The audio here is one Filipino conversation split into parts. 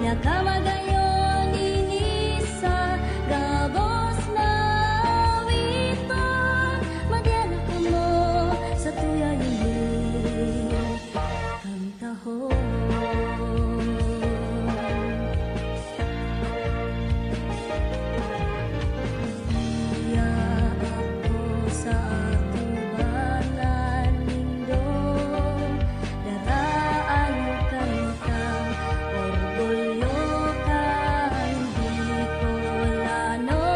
Pinakamagayon ini sa gabos na witon, madyanak ka mo sa tuya ini kantaho. Iya ako sa atubangan lindong, daraan kantang orgulyo kang Bicolano,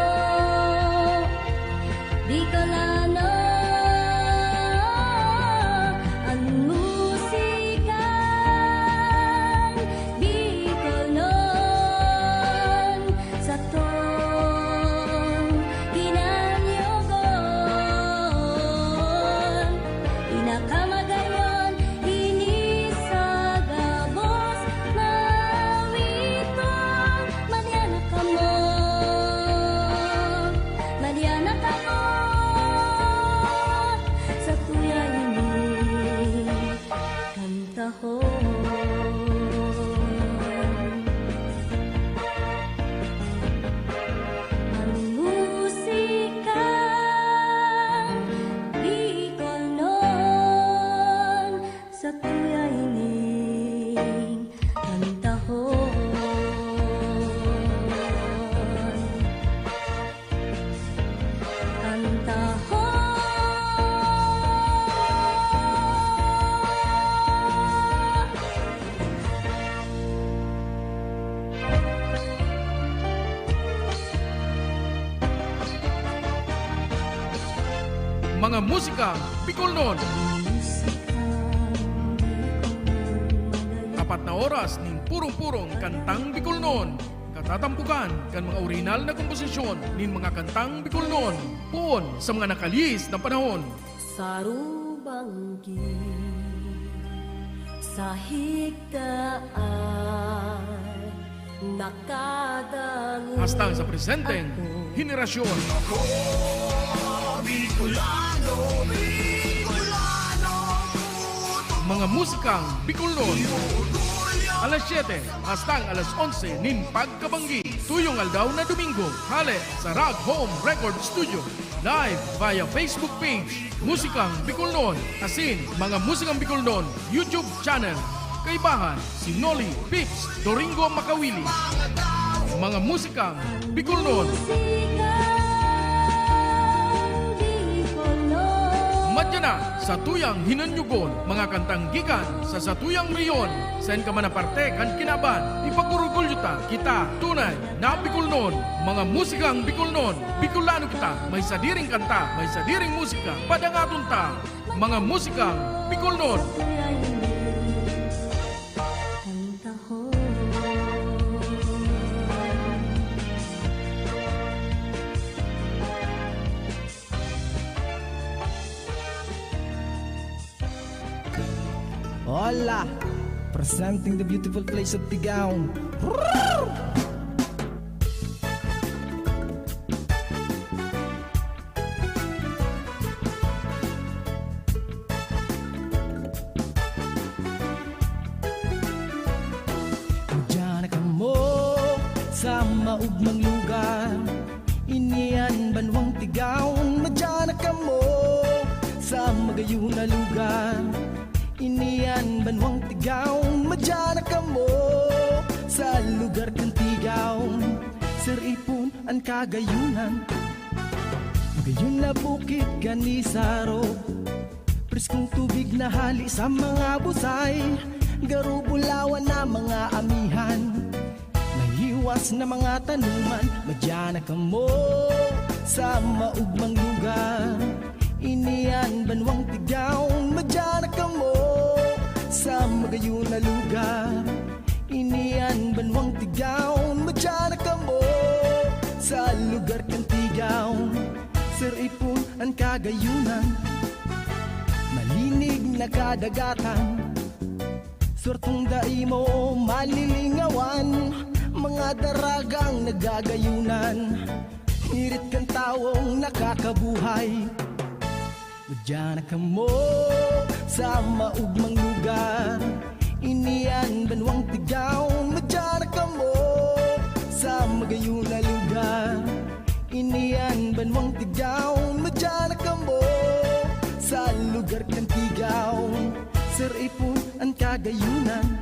Bicolano. Ang musikang Bicolnon sa tong ginanyogon, pinakamagayon ini sa gabos na witon, madyanak ka mo, madyanak ka mo sa tuya ini kantaho. Ang musikang Bicolnon sa tuya ining kantahon. Mga musika Bicolnon. Apat na oras ning purong-purong kantang Bicolnon. Katatampukan kan mga original na komposisyon ning mga kantang Bicolnon. Puon sa mga nakalis na panahon. Sarubanggi sa higdaan nakadangon Hastang sa presenteng henerasyon. Mga musikang Bicolnon. Alas 7 hastang alas 11 nin pagkabanggi. Tuyong aldaw na Domingo. Hale sa Rock Home Record Studio. Live via Facebook page Musikang Bicolnon. Asin mga Musikang Bicolnon YouTube channel. Kaibahan si Noli Pips Doringo Makawili. Mga musikang Bicolnon. Madyana sa tuyang hinanyugon, mga kantang gikan sa satuyang riyon. Sen ka man aparte kan kinaban, ipagurugulyo ta kita tunay na Bicolnon. Mga musikang Bicolnon, Bicolano kita, may sadiring kanta, may sadiring musika, padangaton ta. Mga musikang Bicolnon. Hola, presenting the beautiful place of Tigaon. Diyan ka mo sa maugmang lugar, inian banwang Tigaon. Madyan ka mo sa magayon na lugar, inian banwang Tigaon. Madyan ka mo sa lugar kang Tigaon. Sir Ipon ang kagayunan, magayon na bukit Ganisaro. Preskong tubig na hali sa mga busay, garubulawan na mga amihan, mahiwas na mga tanuman. Madyan ka mo sa maugmang lugar, inian banwang Tigaon. Madyan ka mo sa magayon na lugar, inian banwang Tigaon. Madyan ka mo sa lugar kang Tigaon. Sir Ipon ang kagayunan, malinig na kadagatan, swertong daimo malilingawan, mga daragang nagagayunan, hirit kang tawong nakakabuhay. Madyan ka mo sa maugmang lugar, inian banwang Tigaon. Madyan ka mo tigaw, madyanak ka mo sa lugar kang tigaw, Sir Ipon ang kagayunan.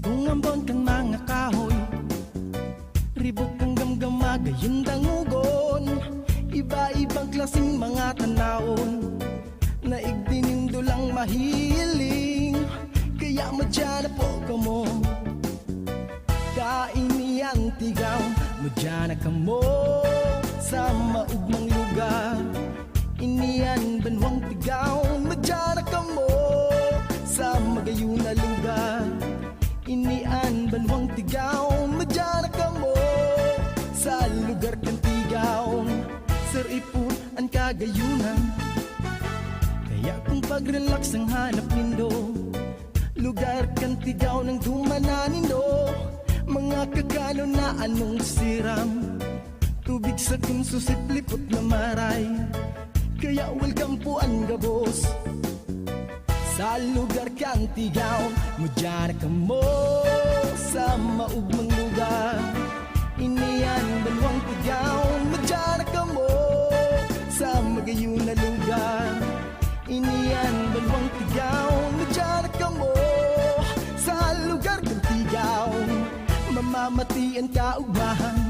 Kung ambon kang mga kahoy, ribok kang gamgama, gayon dangugon. Iba-ibang klaseng mga tanawon, naigdining dulang mahiling. Kaya madyan na po ka mo, kainiang tigaw, madyan na ka mo sa maugmang lugar. Inian banwang tigaw, madyan na ka mo sa magayon na lugar. Inian banwang tigaw, madyanak ka mo sa lugar kang tigaw, Sir Ipon ang kagayunan. Kaya kung pag-relax ang hanap nindo, lugar kang tigaw ng dumananin do. Mga kakano na anong siram, tubig sa kunsusit lipot na maray. Kaya welcome po ang gabos sa lugar kang tigaw, madyanak ka mo sa maugmang lugar. Inian banwang tigaw, madyanak ka mo sa magayon na lugar. Inian banwang tigaw, madyanak ka mo sa lugar kang tigaw, mamamatian ka ugmahan.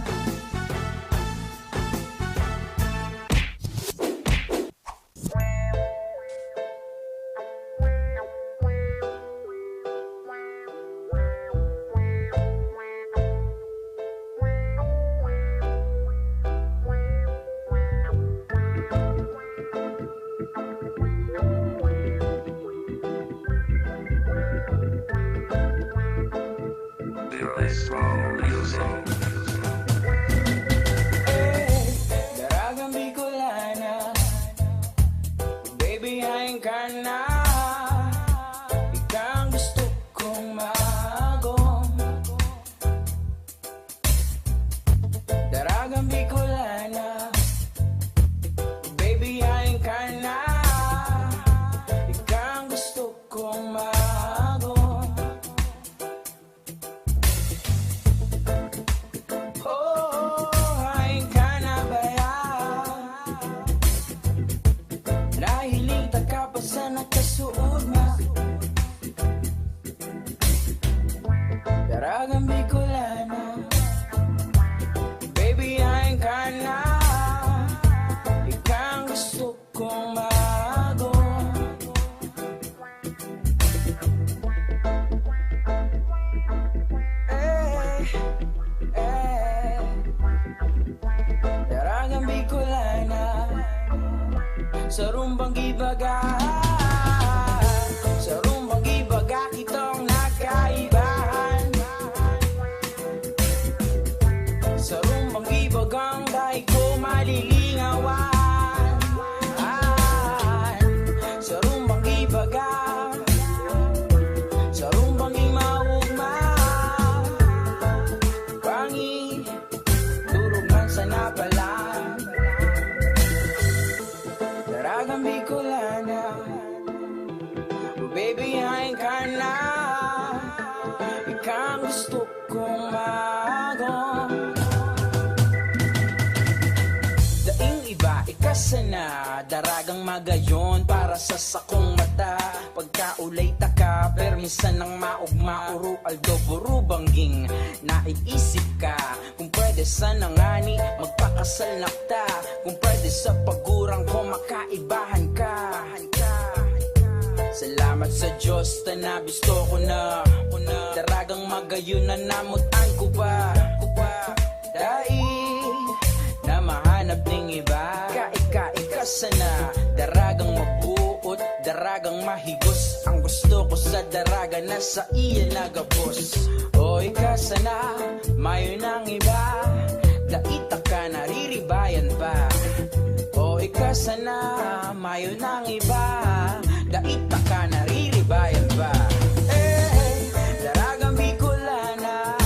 Daragang Bicolana, baby haing ka na. Ikaw ang gusto kong maagom. Daragang Bicolana, baby haing ka na. Ikaw ang gusto kong maagom. Sa nakasuot mo, Daragang Bicolana, baby haing ka na. Ikaw ang gusto kong maagom. Daragang Bicolana, sa rumbang gibaga, sa rumbang gibaga kitong nagkaibahan. Sa rumbang gibagang dahil ko malilingawan. Sa rumbang gibaga, sa rumbang imaugma, pangi durog man sa napalan. Daragang Bicolana, baby haing ka na. Ikaw ang gusto kong maagom. Daing iba, ikasana, daragang magayon para sa sakong mata. Pagkaulay taka, permisan ng maugma, uro aldo buro bangging. Naiisip ka, kung pwede sana ngani, magpakasal na ta. Kung pwede sa pagurang ko, makaibahan ka. Salamat sa Diyos, tanabisto ko na. Daragang magayon na namutan ko ba. Dahil na mahanap ng iba, kaika sana. Daragang mabuot, daragang mahigos. Ang gusto ko sa daraga na sa iya nagabos. O ika sana, mayo ng iba, daita ka nariribayan pa. O ika sana, mayo ng iba, daita ka nariribayan ba. Daragang Bicolana,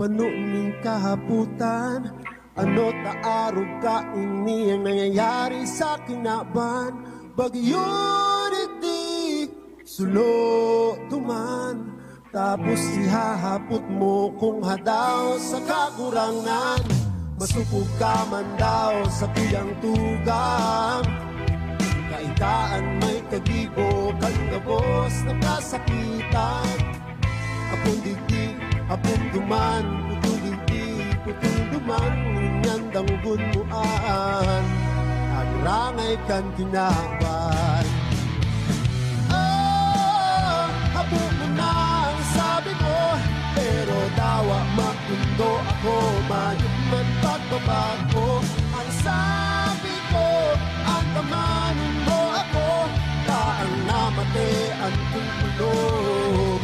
panuming kahaputan. Ano taarog ka ini ang nangyayari sa kinaban. Bagyon iti sulo tuman. Tapos ihahapot mo kung hadaw sa kakurangan. Masupog ka man daw sa tuyang tugang. Kaikaan may kagibo, kalgabos na kasakitan. Apong digdi, apong duman, putol digdi, putol duman, ngunyan dangugon muan, ang rangay kan kinaban. Oh, habo mo na ang sabi mo, pero dawa makundo ako, mayot man pagbabago. Ang sabi ko, ang tamanin mo ako, taang namate ang tulog.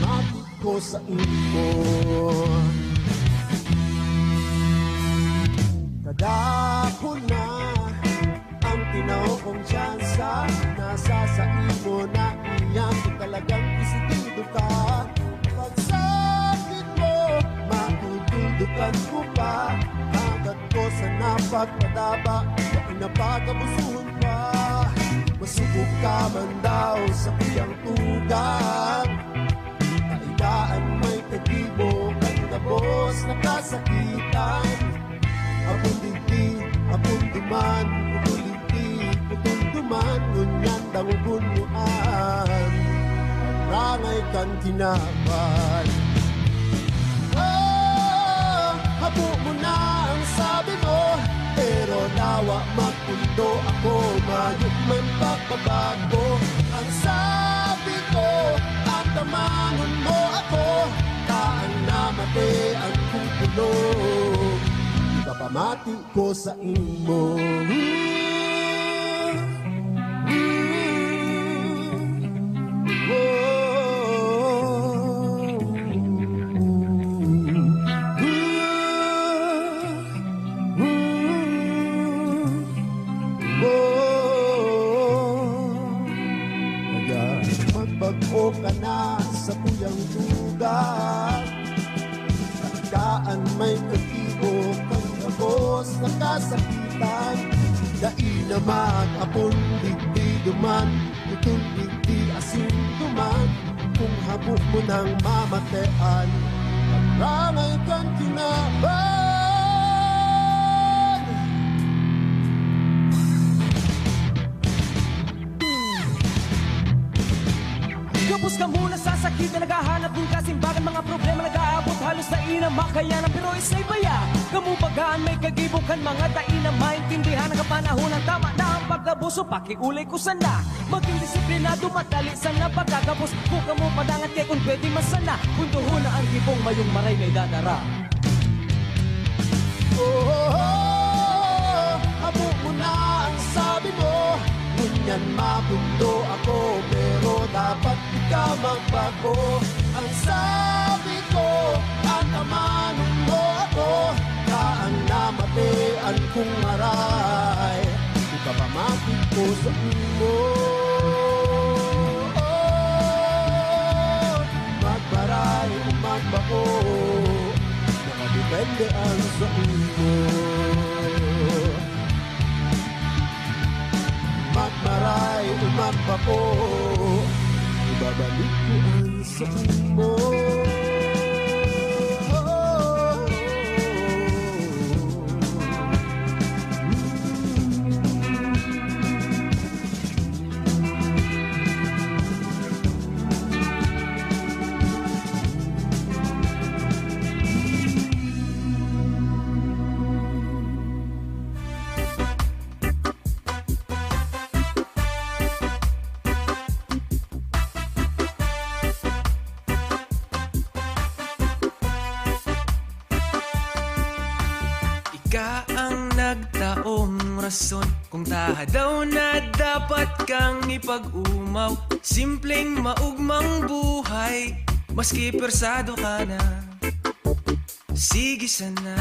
Mati ko sa imo. Kadako na ang tinaw kong tsansa, nasa sa imo na iyan kung talagang isidido ka. Pagsapit mo, matutuldukan ko pa. Agad ko sa napagpadaba, na inapagabusuhan pa. Masubok ka man daw sa kuyang tugang. Kaidaan may kagibo, kagabos na kasakitan. Apong digdi, apong duman, putol digdi, putol duman, ngunyan dangugon muan, ang rangay kan kinaban. Oh, habo mo na ang sabi mo, pero nawa magpundo ako, mayot man pagbabago. Ang sabi ko, at tamangon mo ako, taan namate ang kukulong. Kapamati ko sa imo. Magbago ka na sa tuyang dugan. Kakaan may kagibo, kagabos na kasakitan. Dai naman apon digdi duman, itong digdi asin duman. Kung habok mo ng mamatean, pagrangay kang kinaban. Kapos ka muna sa sakit na naghahanap ng kasimbagan. Mga problema nag-aabot halos na inamakayanan. Pero isa'y baya, kamubagaan may kagibukan. Mga dai na maintindihan ang kapanahon ng tama na ang pagkabuso. Pakiulay ko sana, maging disiplinado, madali sana pagkakapos. Kung mo padangat kay kung pwede masana, kung duho na ang gibong mayong maray may dadara. Habo mo na ang sabi mo, ngunyan mabundo ako, pero dapat di ka magbago. Ang sabi ko, ang tamanin mo ako, kaan namatean kong maray. Ikapamati ko sa imo. Magmaray o magbako, nakadepende ang sa imo. Magmaray o magbako, ibabalik ko ang sa imo. Ika ang nagtaong rason kung taha daw na dapat kang ipag-umaw. Simpleng maugmang buhay, maski persado ka na. Sige sana.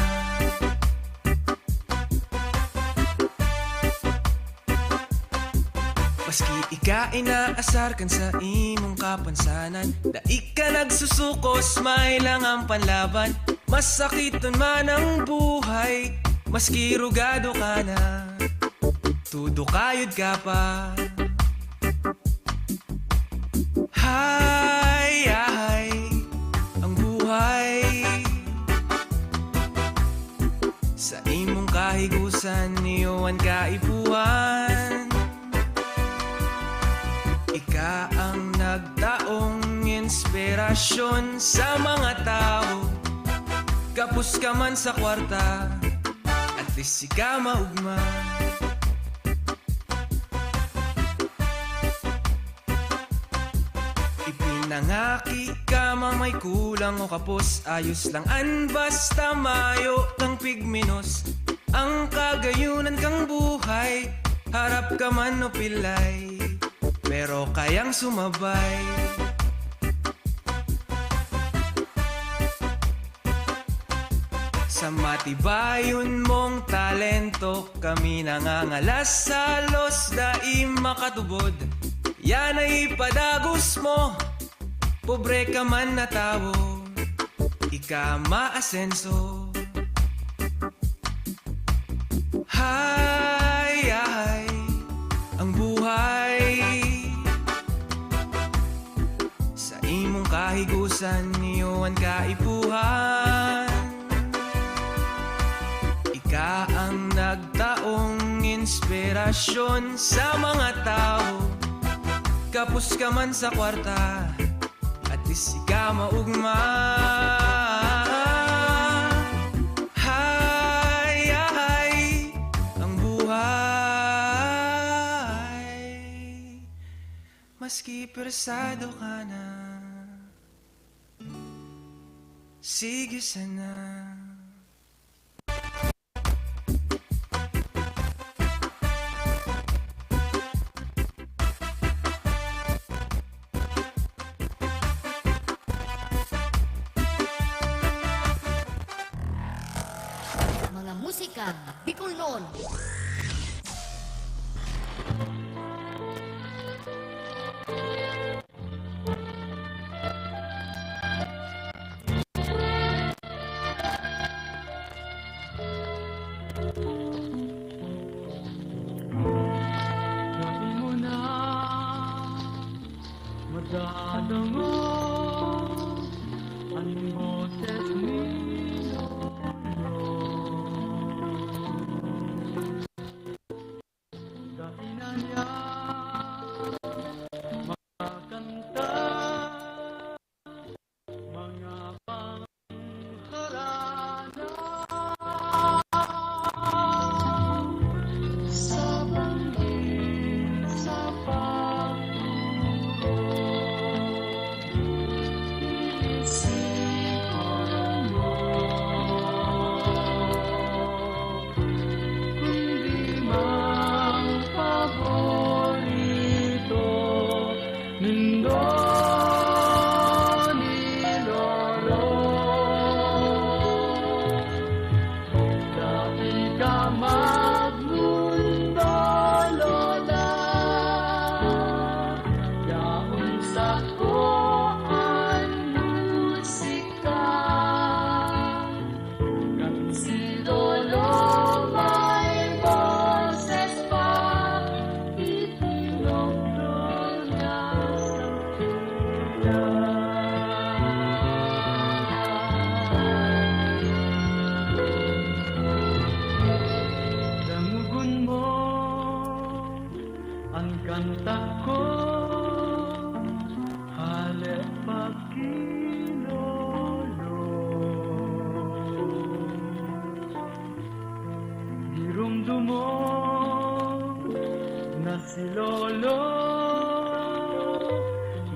Maski ika inaasar kan sa imong kapansanan, daig ka nagsusukos, may lang ang panlaban. Masakiton man ang buhay, maski rugado ka na, tudo kayod ka pa. Hay, ay, ang buhay sa imong kahigusan, niyoan kaipuhan. Ika ang nagtaong inspirasyon sa mga tao. Kapus ka man sa kwarta, at least ika maugma. Ipinangaki ka mang may kulang o kapos, ayos lang an basta mayo kang pigminos. Ang kagayunan kang buhay, harap ka man o pilay, pero kayang sumabay. Sa matibayon mong talento, kami nangangalas sa los daim makatubod. Yan ay padagos mo, pobre ka man na tao, ika maasenso. Hay, ay, ang buhay sa imong kahigusan, niyoan kaipuhan. Ika ang nagtaong inspirasyon sa mga tao. Kapus ka man sa kwarta, at least ika maugma. Hay, ay, ang buhay maski persado ka na, sige sana. Mga musika Bicolnon.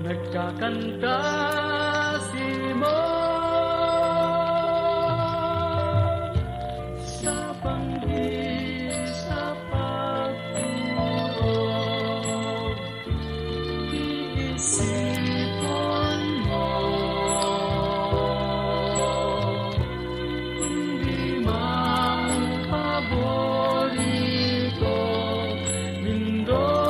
Nagkakanta si mo sa panggi sa pagtulog, iisipon mo hindi man paborito, lindol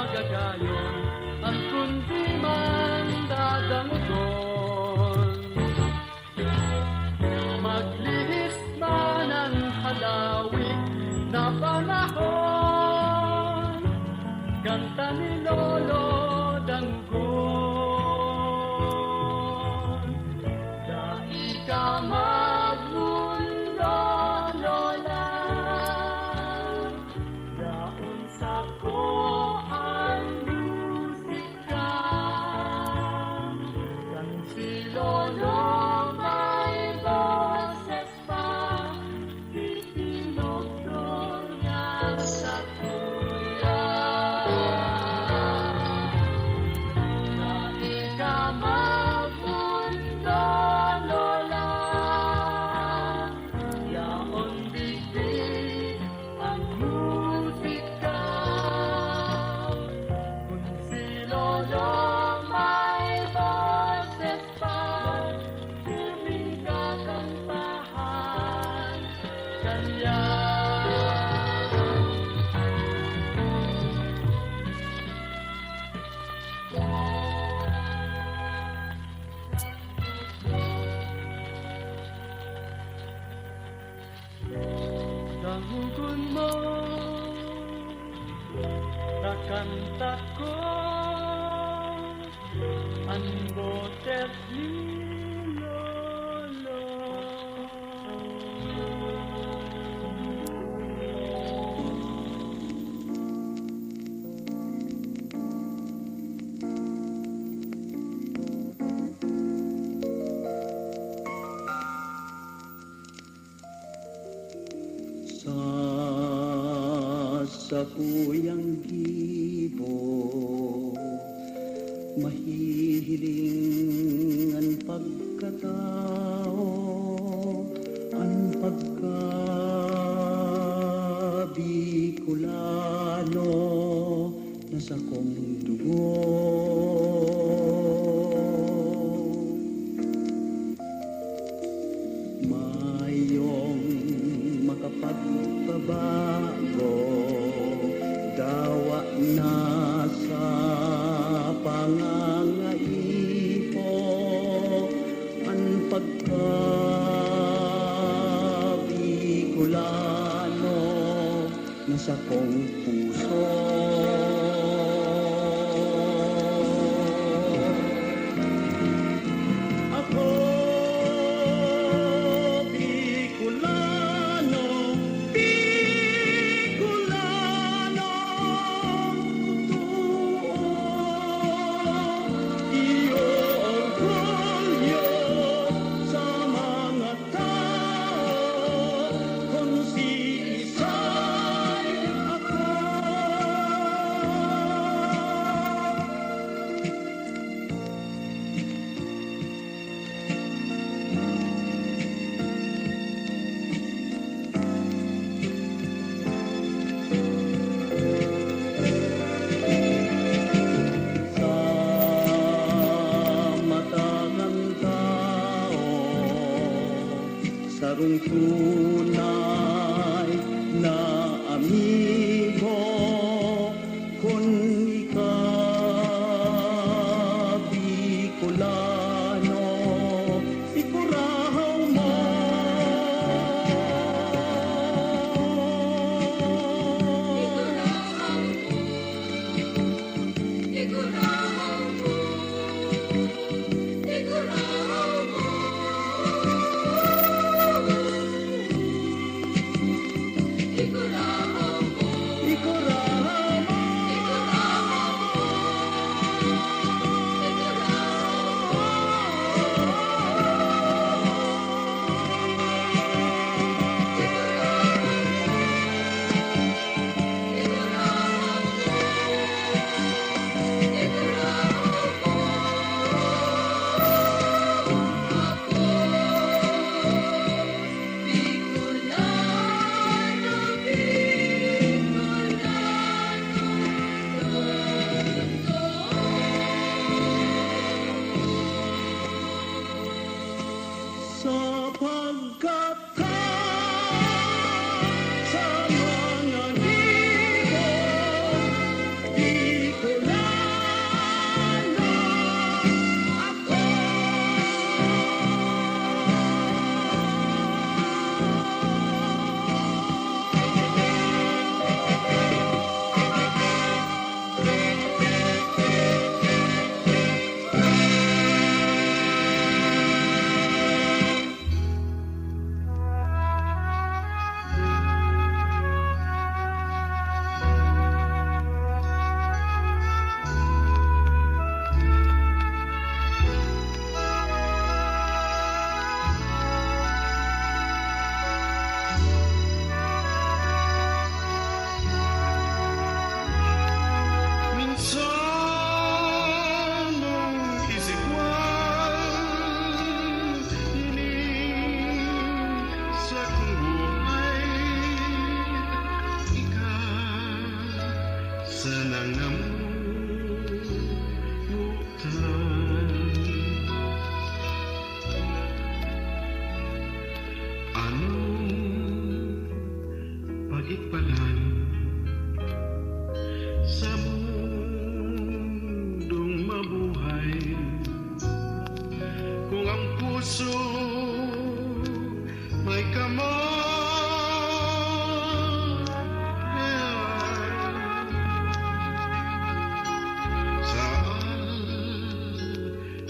magagayon ang kundi man dadangon. Maglihis man ang halawig na panahon, kanta ni Lolo Danggon. Dai ka magmundo, Lola, daon sa ko ang musika. Kan si Lolo may boses pa, itinugtog niya sa kuya. Dai ka magmundo, Lola, yaon bigti ang musika. Kung si Lolo may boses pa, hirling kakantahan kanya. Dangugon mo, kakanta ko ang botes ni Lolo. Sa kuyang gibo, mahihiling ang pagkatao, ang pagkabikulano na sa kong dugo. Mayong makapagpabago, dawa na sa pangangaipo, ang pagkabikulano na sa kong puso. Ako Bicolano, Bicolano, totoo. Iyo orgulyo sa mga tao, kung si Isay ako.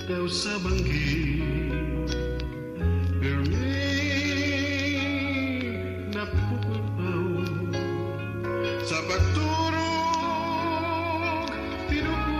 daw sa banggi. Pirmi na pupaw sa pagturog tinupurisan.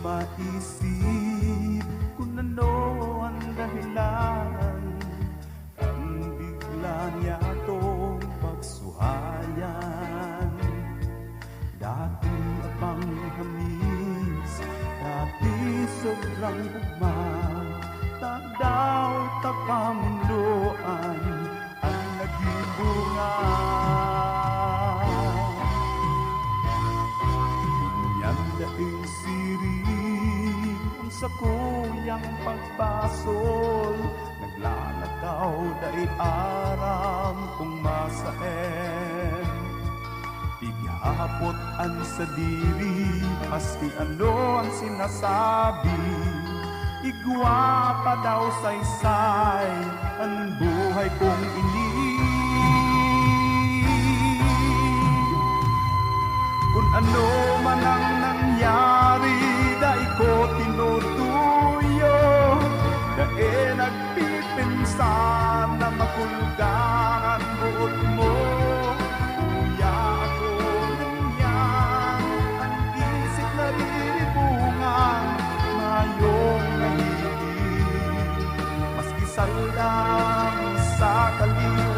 Maisip kung ano ang dahilan ang bigla niya itong pagsuhayan. Dati abang hamis, dati sobrang ugma, tagdaw tapamundoan ang naging bunga. Kunyan daing sa kuyang pagpasol, naglalakaw dahi aram kung masaen. Igihapot an sa diri, maski ano ang sinasabi. Igwa pa daw saysay ang buhay kong ini. Kung ano man ang nangyari, dahil ko tinutuyo, dahil nagpipinsan na makulgang ang buot mo. Kuya ako ganyan, ang isip na riribungan, mayong nahihig. Maski salang sa kaliwa,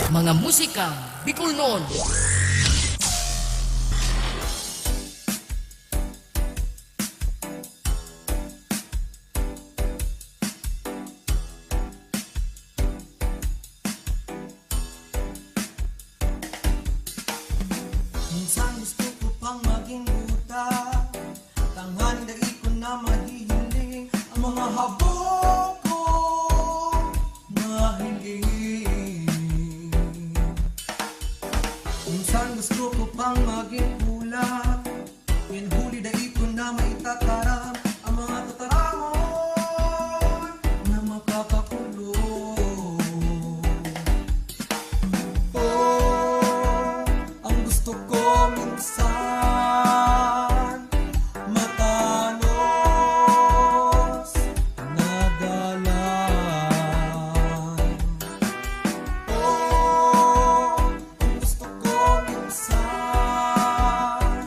Mga musika Bicol noon. Minsan gusto ko pang maging buta, tanghaling dahil ko na mahihiling ang mga habog ko mahiling. Minsan gusto ko pang maging pula, yung huli dahil ko na maitataram ang mga tataramon na makakakulong. Ang gusto ko minsan matanos na dalan. Ang gusto ko minsan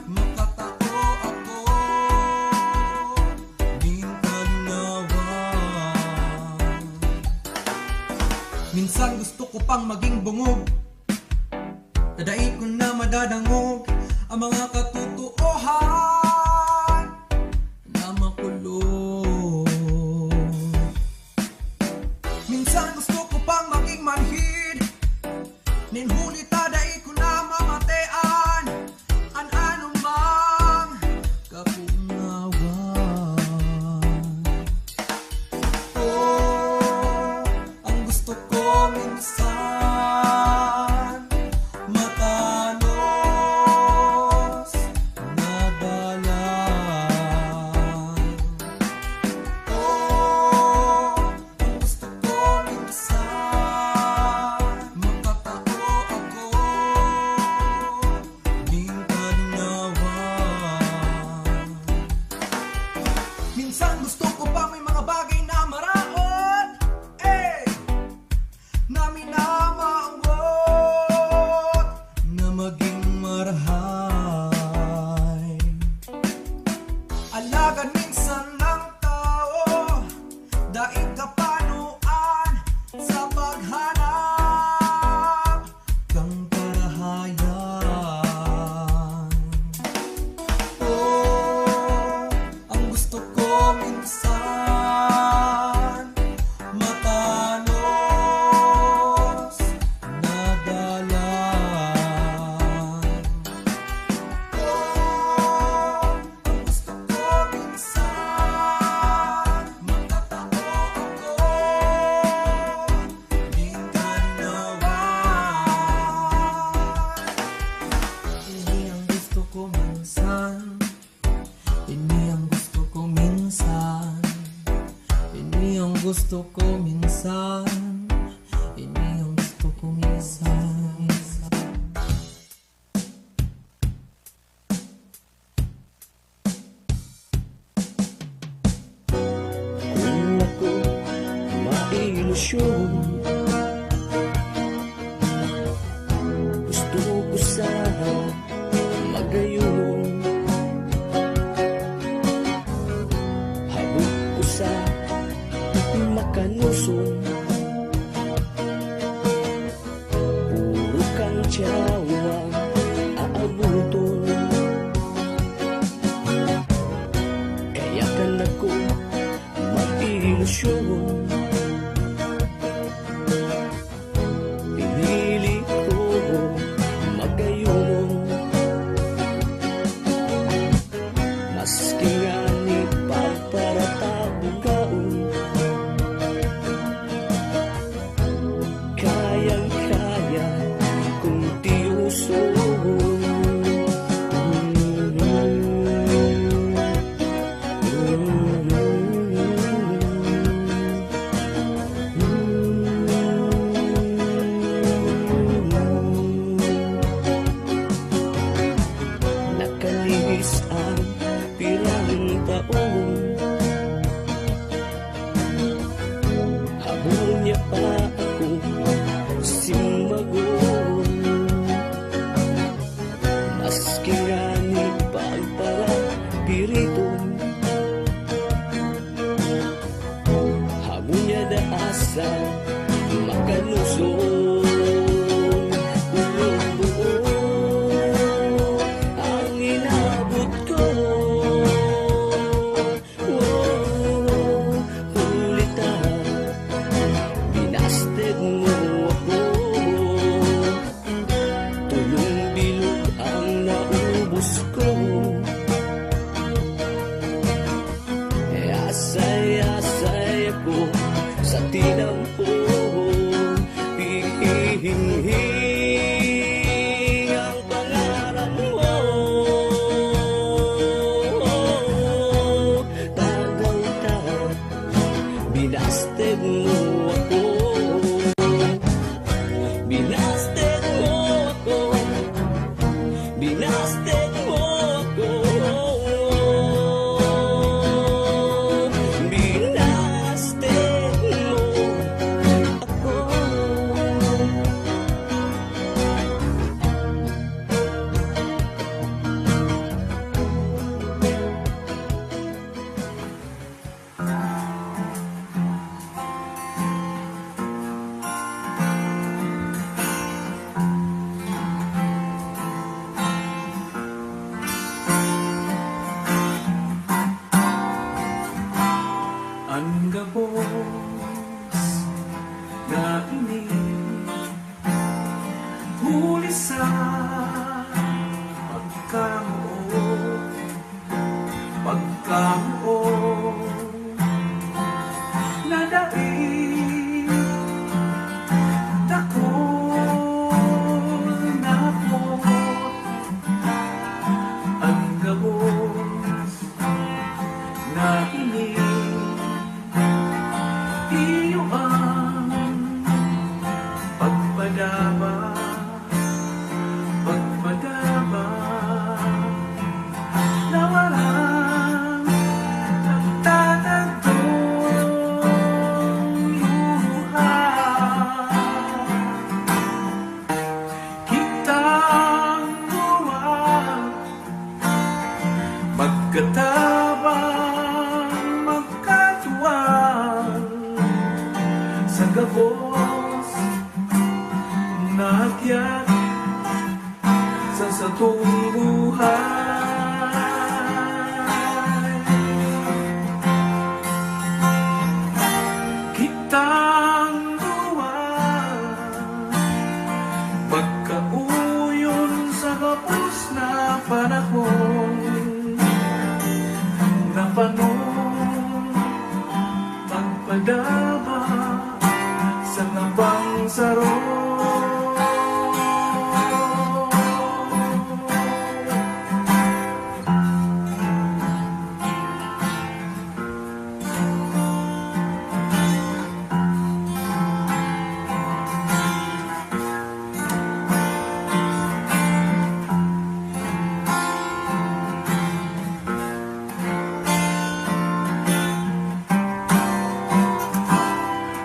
makatao ako mintalinawan. Minsan gusto ko pang maging bungog, tadai ko na madadangog ang mga katotohan na makulong. Minsan gusto ko pang maging manhid, ninhuli tadai ko na mamatean an anumang kapungawan. Ang gusto ko minsan matanos na dalan. Ang gusto ko minsan makatao ako mintalinawan. Minsan gusto ko pa may mga bagay na maraot, na minamaawat, na maging marahay. Alaga minsan ng tao, daig kapanuan sa paghanap kang karahayan. Ang gusto ko minsan matanos na dalan. Ang gusto ko minsan makatao ako mintalinawan. Ini ang gusto ko minsan, ini ang gusto ko minsan, ini ang gusto ko minsan, ini ang gusto ko minsan. Kung ako mailusyon, gusto ko sana magayon. Habog ko sa makanuson, puro kang tiyawa aabuton. Kaya ka na ko mag-ilusyon, pinili ko magayon. Maski nga ni pagparatabugaon, kayang-kaya kung tiuson. Nakalihis ang pirang taon, habol niya pa ako simagon. Maski nga ni pagparapiriton, habol niya daasa makalusot. ako. Binasted mo ako. Binasted mo ako. Binasted mo ako. Ang gabos na inig huli sa pagkamuo na daig dako na po. Ang gabos na inig iyo ang pagpadaba na walang nagtatagpong luha. Kitang luwa magkatabang magkatuwang sa gabos na hagyat sa satong buhay. Kitang luwa magkauyon sa gabos na panahon na panon pagpadama sa nabang saro.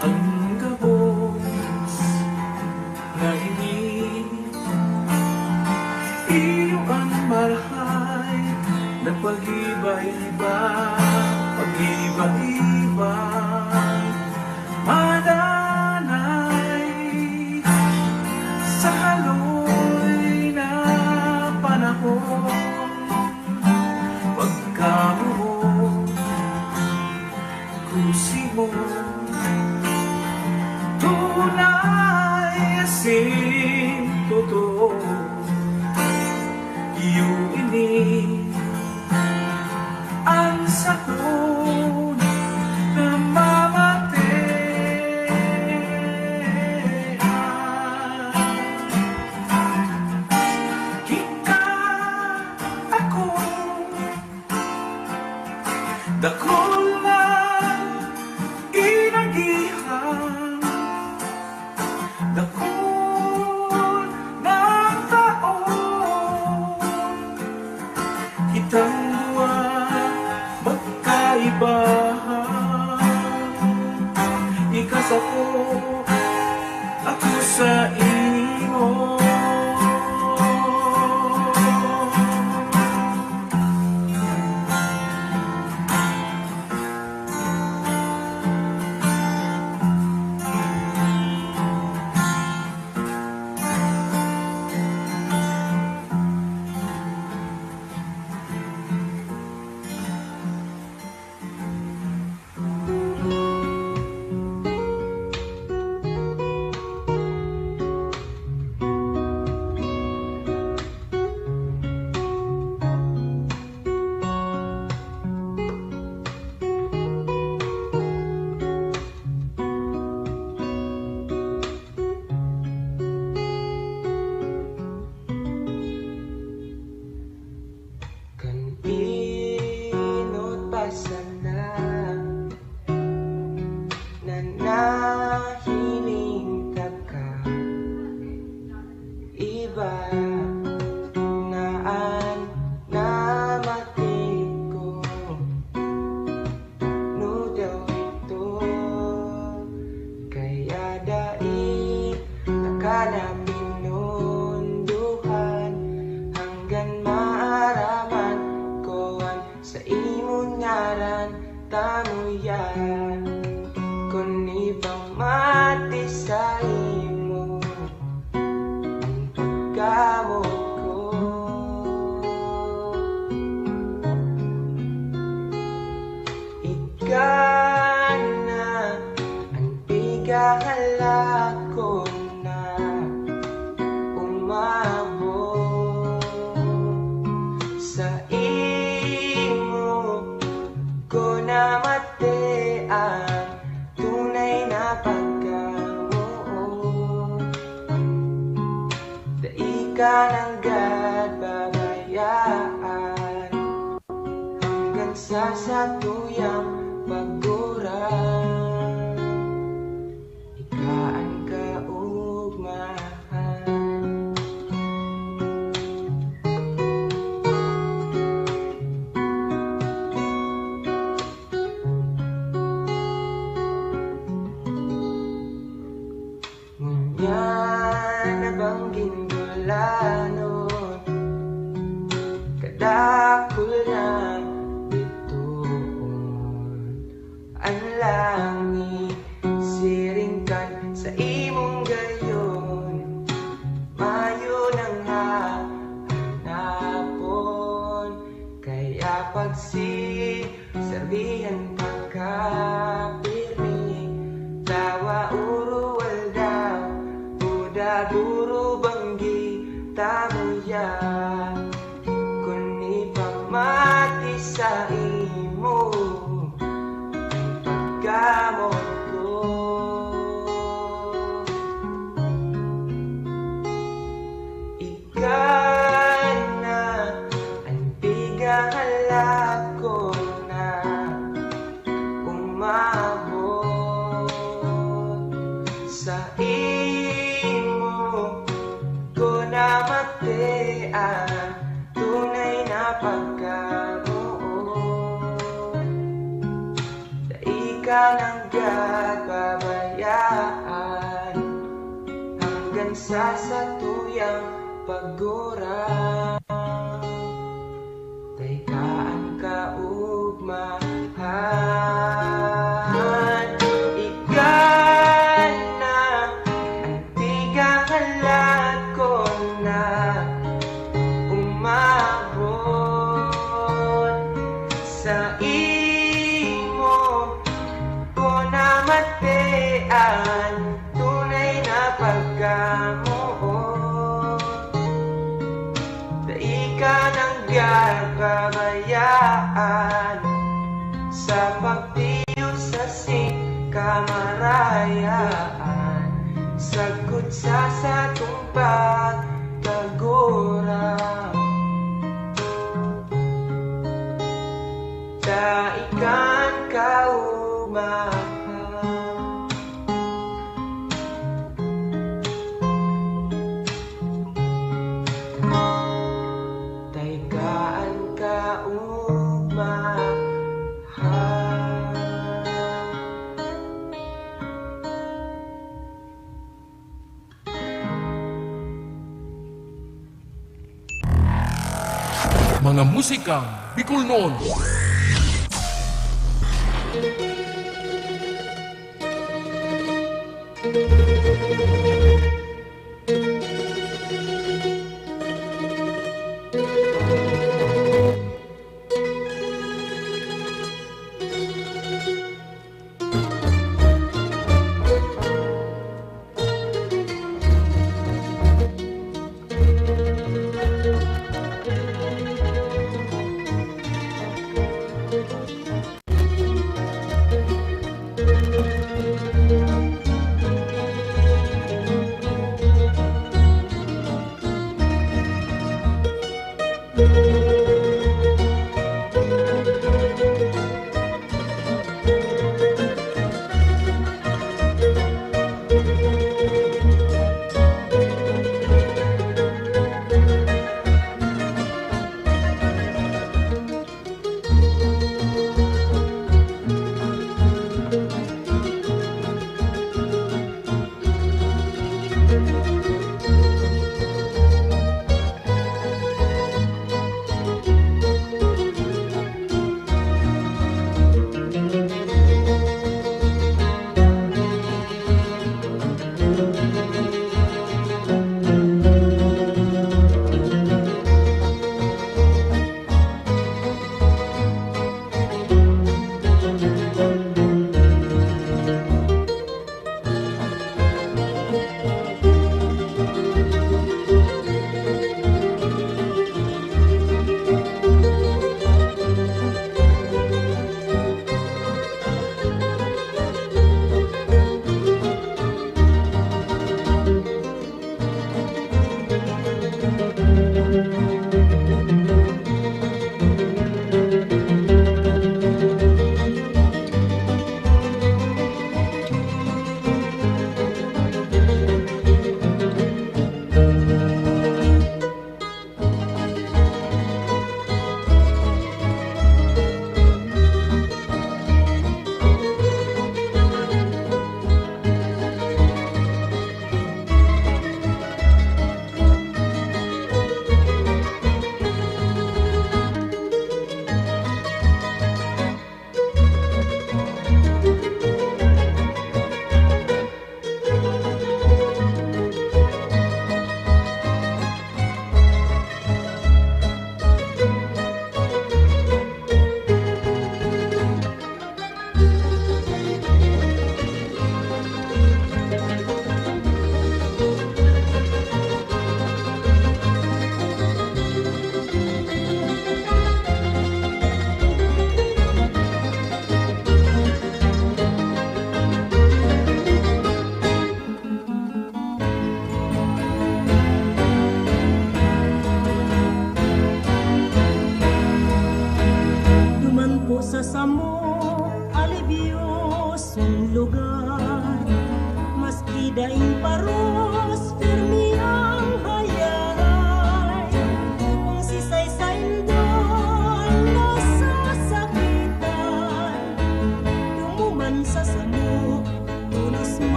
Ang gabos na inig iyo ang marahay na pag-iba-iba, pag-iba-iba madanay sa haloy na panahon. Pagkamuo kusimo tunay asin totoo iyo ini ang sakon na mamatean. Kita ako dakol na inagihan dakol ng taon. Kitang buwan magkaibahan, ikas ako sa imo. mahiling ka iba naan na matip ko no daw ito kaya dai nakanapin nunduhan hanggan maaraman ko sa imong ngaran tamuyan kung ibang mati sa imo ang pagkamot ko ikaw na ang pigahala ko na umabot sa imo ko na mate ang tunay na pagkamuot dai ka ng God babayaan hanggang sa satuyang pagurang ikaan ka ugmahan ngunyan nabangging gulanon kadakul na bituon ang langit siringkan sa imong gayon mayo nang hahanapon kaya pagsiserbihan pagkapirmi tawa uruwal daw uda duro banggi tamuya kun ipamati sa imo pagkamot ko ikaw na ang pigahala ko na umabot sa imo ko na mate ang tunay na pagkamuot dai ka ng God babayaan hanggang sa satuyang pagurang dai kaan ka ugmahan ikaw na ang pigahalan ko na umabot sa imo ko na matean tunay na pagkamuot dai ka ng gabayaan sa pagtiyo sa kamarayaan sagud sa satong pagkagurang daikan kaumahan daikan kaumahan Mga musikang Bicol noon.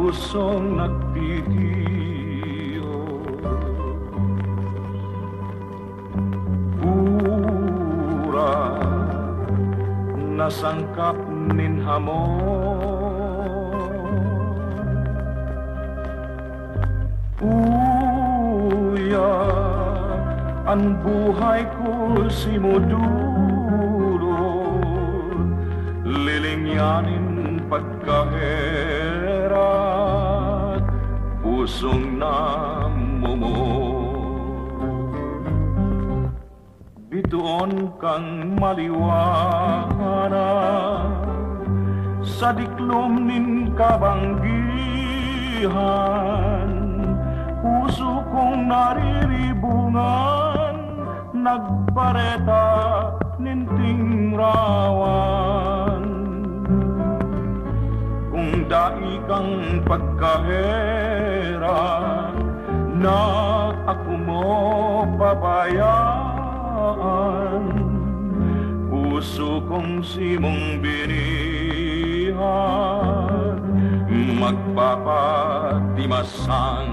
pusong nagtitiyo. Pura nasangkap nin hamon. Uya ang buhay ko simudulot, lilingyanin pagkaherat, pusong namumot. Bituon kang maliwanag sa diklom nin kabanggihan, puso kong nariribungan, nagpareta ninting rawan. Kung dai kang pagkahera, na ako mo pabayaan, puso kong simong binihan, magpapatimasang.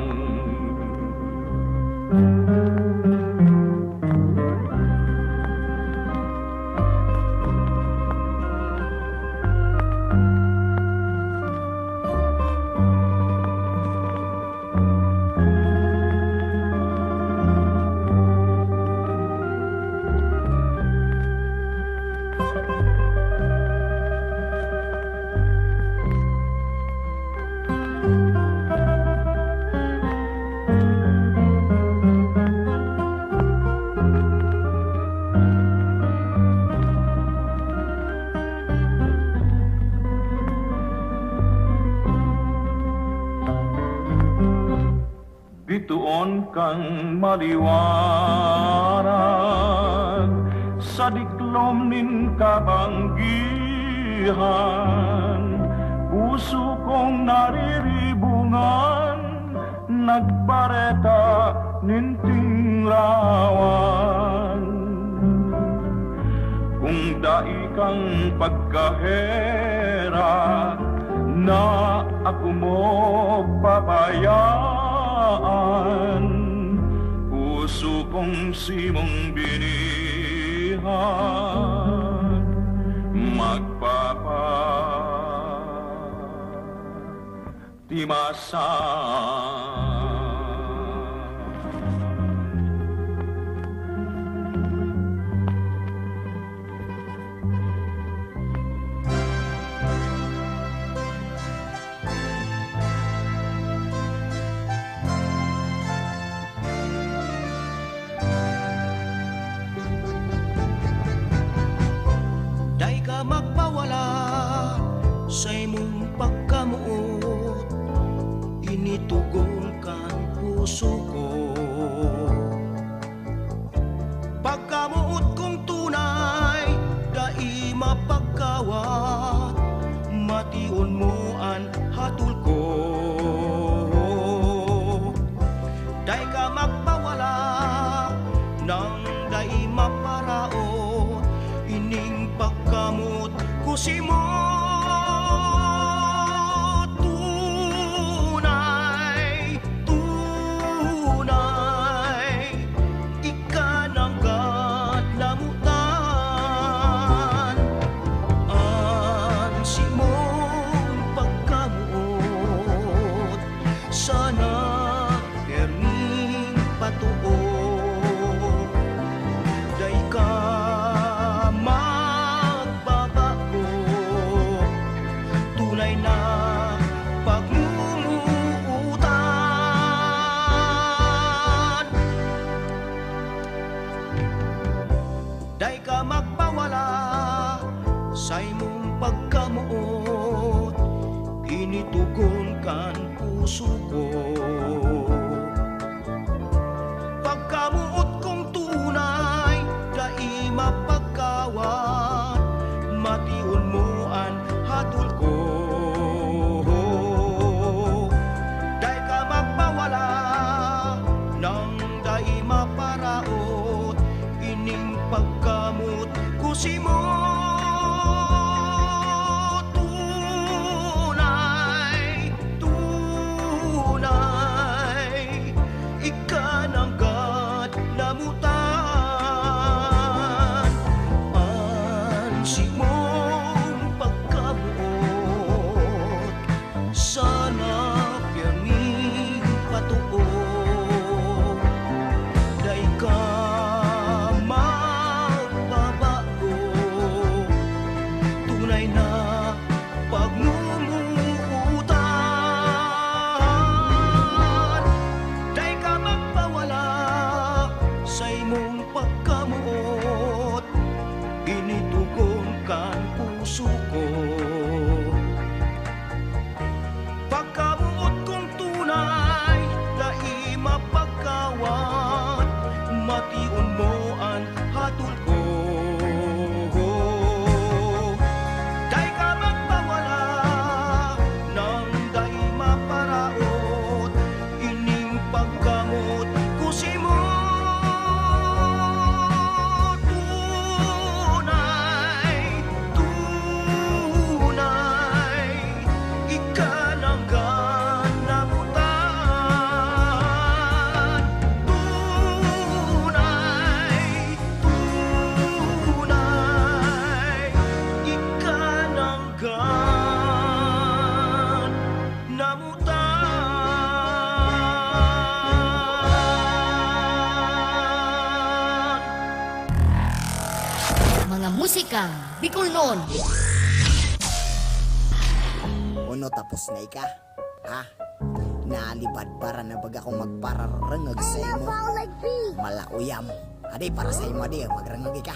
Bituon kang maliwanag sa diklom nin kabanggihan, puso kong nariribungan, nagpareta ninting rawan. Kung dai kang pagkahera, na ako mo pabayaan, puso kong simong binihan, magpapatimasang. Magpawala sa imong pagkamuot, initugon kang puso ko. Pagkamuot kong tunay, dai mapagkawat, mation mo ang hatol ko. Dai ka magpawala nang dai maparaot, ining pagkamot ko si mo tunay, tunay, ikananggat lamutan ang si mong pagkamot, sana perning patuo, day ka sa imong pagkamuot, initugon kan puso ko. Pagkamuot kong tunay, dai mapagkawat, mation mo ang hatol ko. Dai ka magpawala nang dai maparaot, ining pagkamot ko si mo. Tunay, tunay. Mga musikang Bicolnon. Uno tapos na ika? Ha? Naalibad para na baga akong magpararangag sa imo. Malauyam. Adi para sa imo adi magrangag ika.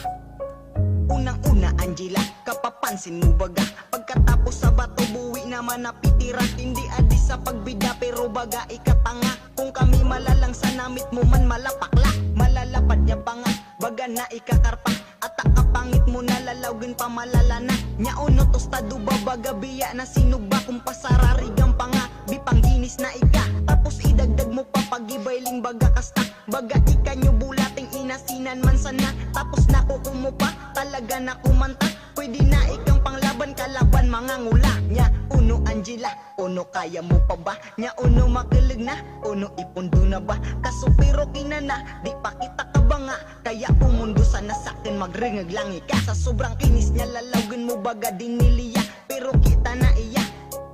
Unang-una Angela, kapapansin mo baga? Pagkatapos sa bato buwi naman napitira. Hindi adi sa pagbida pero baga ikatanga. Kung kami malalang sa namit mo man malapakla. Malalapad niya pa nga, baga na ikakarpa. At akapangit mo nalalawgin pa malalana. Nya uno tostado babaga biya na sinugba. Kung pasararigang pa nga, bipangginis na ika. Tapos idagdag mo pa pagibailing baga kasta. Baga ika nyo bulating inasinan man sana. Tapos nakukumo pa, talaga na kumanta. Pwede na ikang panglaban kalaban mga ngula. Nya uno Angela, uno kaya mo pa ba? Nya uno makilig na, uno ipundo na ba? Kaso pero kinana, di pa kita ka ba nga? Kaya pumundo sana sakin magringag lang ika. Sa sobrang kinis niya lalawgin mo baga din niliya. Pero kita na iya,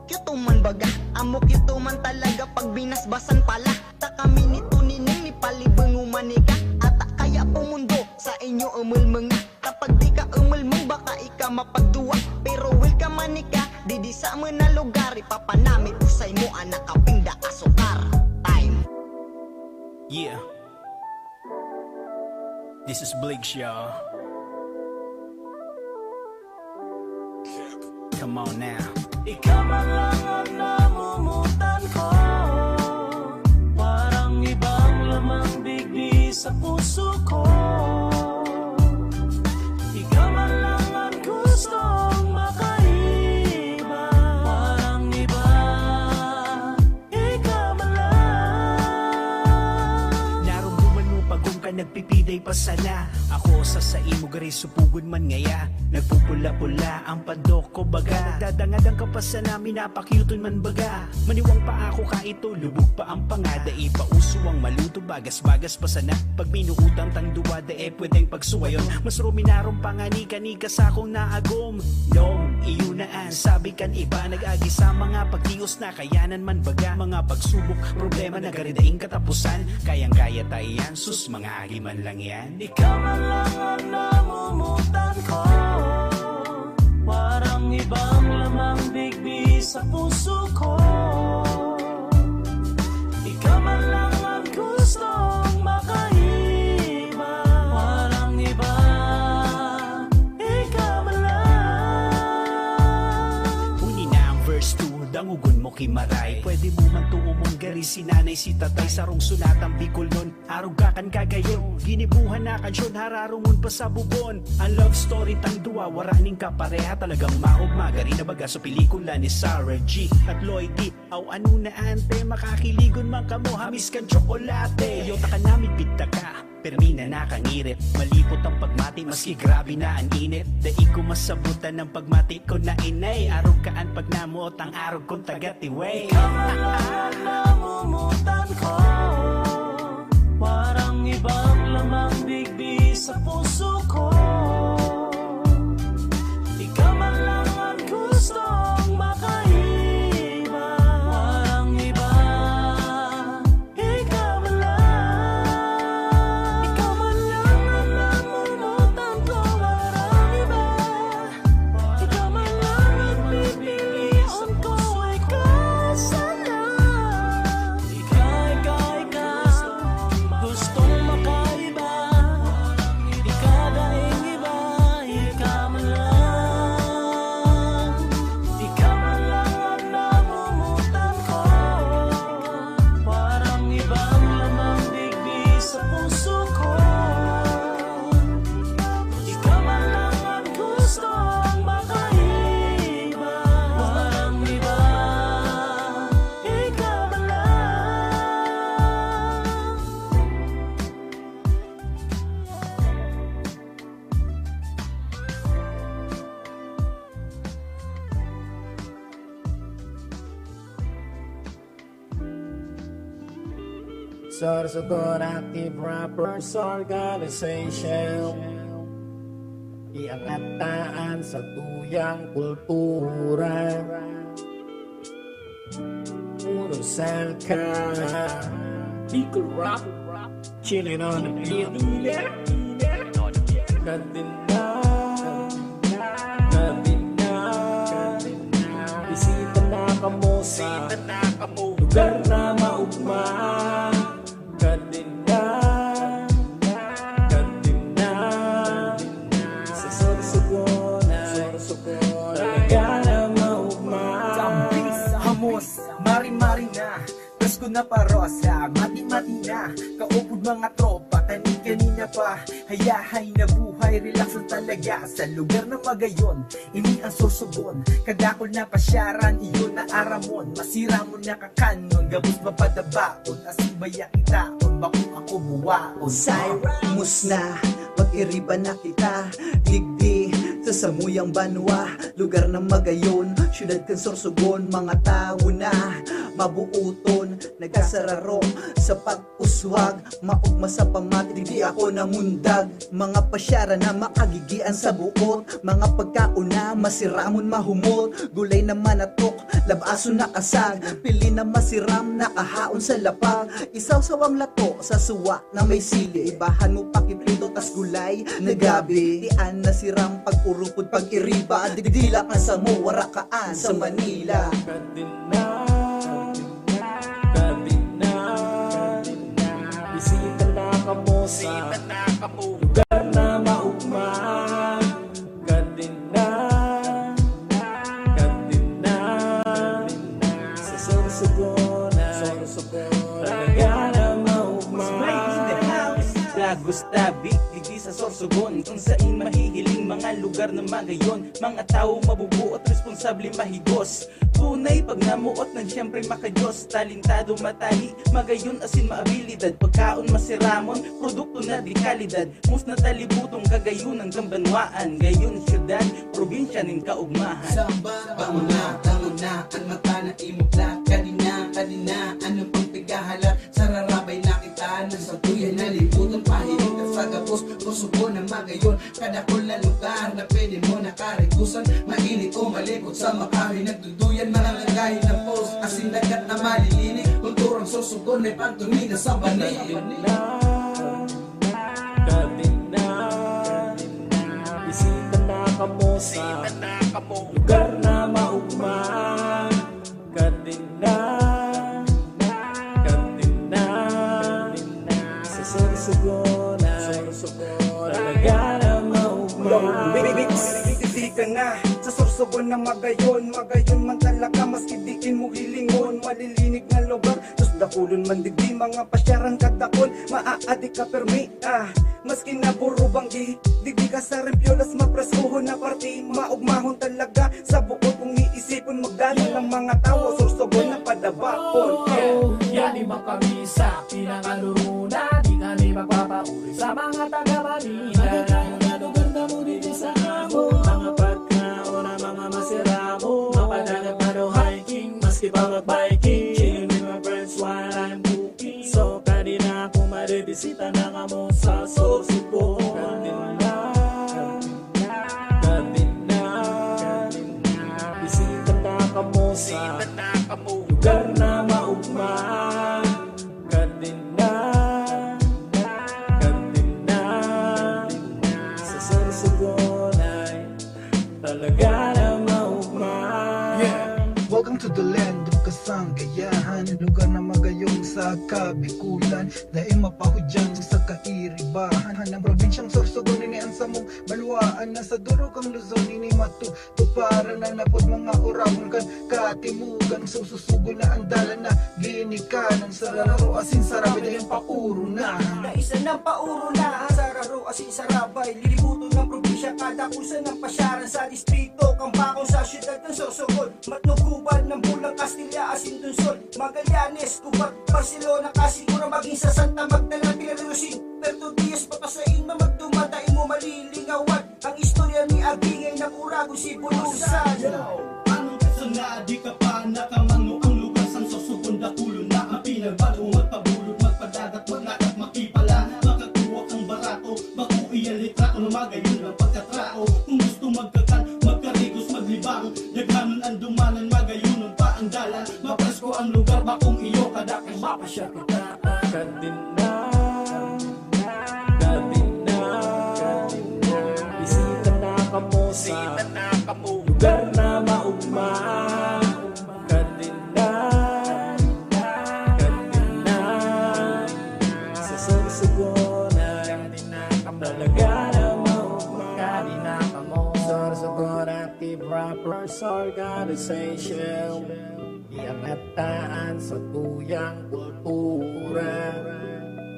cute man baga. Amo cute man talaga pag binasbasan pala. Ta kami nito nining ni palibeng umanika. Ata kaya pumundo sa inyo umulmeng na. Kapag di ka umulmeng baka ika mapagduwa. Pero welcome manika, di sa mga lugar. Ipapanamit usay mo anak kapingda asukar. Time. Yeah. This is Blake, y'all. Come on now. Ikaw man lang ang namumutan ko. Parang ibang lamang bigbi sa puso ko. Ikaw man lang ang gustong makaiba. Parang iba, ikaw man lang. Naramdaman mo pag kung ka nagpipiday pa sana. Ako sa imo gari supugod man ngaya. Nagpupula-pula ang padok ko baga. Nagdadangad ang kapasan namin napakyuton man baga. Maniwang pa ako ka ito, lubog pa ang pangada. Ipauso ang maluto, bagas-bagas pa sana. Pag minuutang tang duwada pwedeng pagsuwayon. Mas ruminarong pangani-kanika sa akong naagom. Long, iyunaan, sabi kan iba. Nag-agi sa mga pagtios na kayanan man baga. Mga pagsubok, problema na garidaing katapusan. Kayang-kaya tayan, sus mga agi man lang yan. Ikaw man lang ang namumutan ko. Parang ibang lamang bigbi sa puso ko. Ikaw man lang ang gustong makaiba. Parang iba, ikaw man lang. Uni na ang verse 2, dangugon mo kimaray. Pwede mo man tuumong gari si nanay si tatay. Sarong sunatang Bicol nun, arugakan kagayon. Ginibuhan na kansyon, hararungon pa sa bubon. Ang love story tang duwa, waraning kapareha. Talagang maugma, gari na baga sa pelikula ni Sarah G at Lloyd D. Aw ano na ante, makakiligon man kamo, hamis kan tsokolate. Yota ka namin bita ka, permi na nakangirit. Malipot ang pagmati, maski grabe na ang init. Dai ko masabutan ng pagmati ko na inay. Arog kaan pag namuot ang arog kong tagatiway. Ikaw man lang namumutan ko. Parang ibang lamang bigbi sa puso ko. Ikaw man lang ang gustong makaiba. Parang iba, ikaw man lang. Ikaw man lang ang namumutan ko. Parang iba, ikaw man lang ang pipilian ko. Ikaw sana. Ikaw gustong makaiba. Ikaw daing iba, ikaw man lang. Ikaw man lang ang namumutan ko. Parang ibang lamang bigbi sa puso ko. Ikaw man lang ang gustong makaiba. Parang iba, ikaw man lang. Sorsogon Active Rappers Organization, iangataan sa tuyang kultura. puro salka. Bicol rock, chilling on the beat. Kadina, kadina, bisita na kamo sa lugar na maugma. Kadina, kadina, sa Sorsogon, talaga na maugma. Hamos, mari-mari na, Pasko na parosa, mati-mati na. Kaupod mga tropa, kanina pa. Hayahay na buhay, relax lang talaga. Sa lugar na magayon, ini ang Sorsogon. Kadakol na pasyaran, iyon na aramon. Masira mo na kakanon, gabos mapadabaon. Asibaya itaon, bakong ako buwaon. Cyrus na, pag-iriba na kita. Digdi, sa Samuyang Banwa, lugar ng magayon. Syudad kan Sorsogon, mga tao na mabuuton, nagkasararong sa pag-uswag. Maugma sa pamati, di ako namundag. Mga pasyara na makagigian sa buot. Mga pagkauna, masiramon mahumol. Gulay na manatok, labaso na kasag. Pili na masiram, nakahaon sa lapag. Isaw-sawang lato sa suwa na may sili. Ibahan mo pakiprito, tas gulay na gabi. Dian na siram, pag-urupod, pag-iriba. Digdilak na sa mo, warakaan sa Manila. Bisita na kamo sa lugar na maugma. Kadina, kadina, sa Sorsogon, talaga na maugma. Gustabi, digi sa Sorsogon, kung saan mahihiling mga lugar na magayon. Mga tao mabubuot, responsable mahigos. Tunay pag namuot ng siyempre makajos. Talintado matali, magayon asin maabilidad. Pagkaon masiramon, produkto na di kalidad. Mus na talibutong kagayunan ng banwaan. Gayon syudad, probinsya nin kaugmahan. Samba, banguna, ang mata na imukla. Kanina, anong pang pigahala. Sararabay na kita, nasa tuyan na liputan. Pahiling ka sa gapos, Sorsogon na magayon. Kadakol na lugar na pwede mo nakarikusan. Mainit o malikot sa makahoy nagduduyan. Mananagahin ng post, asin dagat na malilinig. Kulturang Sorsogon may pantunina sa banig. Kadina, bisita na kamo sa lugar na maugma. Kadina, kadina, sa Sorsogon, talaga na maugma. Hindi ka na sa Sorsogon na magayon. Magayon man talaga, maski diin mo hilingon. Malilinig na lugar, tos dakulon man digdi. Mga pasyaran kadakol, maaadik ka permi. Maski na puro banggi, digdi ka sa rempyolas. Mapreskuhon na party, maugmahon talaga. Sa buot kung iisipon, magdano ng mga tao. Sorsogon na padabakon. Yan iba kami sa pinangaluruna. Di kami magpapauri sa mga taga-Manila. Ganda mo dito sa amo. Mga pagkaon na mga masiramo. Mapadagat na do hiking, maski pa mag-biking. Chilling with my friends while I'm cooking. So kanina kung maribisita na kamo sa Sorsogon. Kadina, bisita na kamo sa lugar na maugma. Kadina, kadina, sa Sorsogon ay talaga na maugma. Welcome to the land of Kasanggayahan, lugar na magayon sa Kabikulan. Dahil mapahudyan sa kairibahan ng probinsyang Sorsogon, inian sa mong balwaan. Nasa duro kang Luzon, ini matutuparan na napod mga urabon kan katimugan. Sususugon na andalan na ginikanan. Sararo asin sarabay dahil pauro na. Naisa ng pauro na, sararo asin sarabay. Lilibuto ng probinsya, kada kusa ng pasyaran sa distrito. Kambakong sa syudad ng Sorsogon. Matnuguban ng bulang Castilla, asin Dunsol, Magallanes, Cuba, Barcelona, Casigura, maging sa Santa Magdalena, Pilarusin, Perto Diaz, papasain, mamagdumadain mo malilingawan. Ang istorya ni Abingay ng Urago, si Bulusan. Anong kasana, di ka pa nakamano. Ang lugar sa Sorsogon, dakulo na ang pinagbago. Magpabulot, magpadagat, maglakat, makipala. Makakuha kang barato, bakuwi ang litrato. Lumagayon ang pagkatrao. Kung gusto magkakan, magkarigos, maglibang. Daghanon ang dumanan, magayon pa ang dalan. Mapresko ang lugar. Sarba kong iyo kadakang mapasya kita. Kadina, kadina, bisita na kamo sa lugar na maugma. Kadina, kadina, sa Sorsogon talaga na maugma. Kadina kamo Sorsogon Active Rappers Organization, iangataan sa tuyang kultura.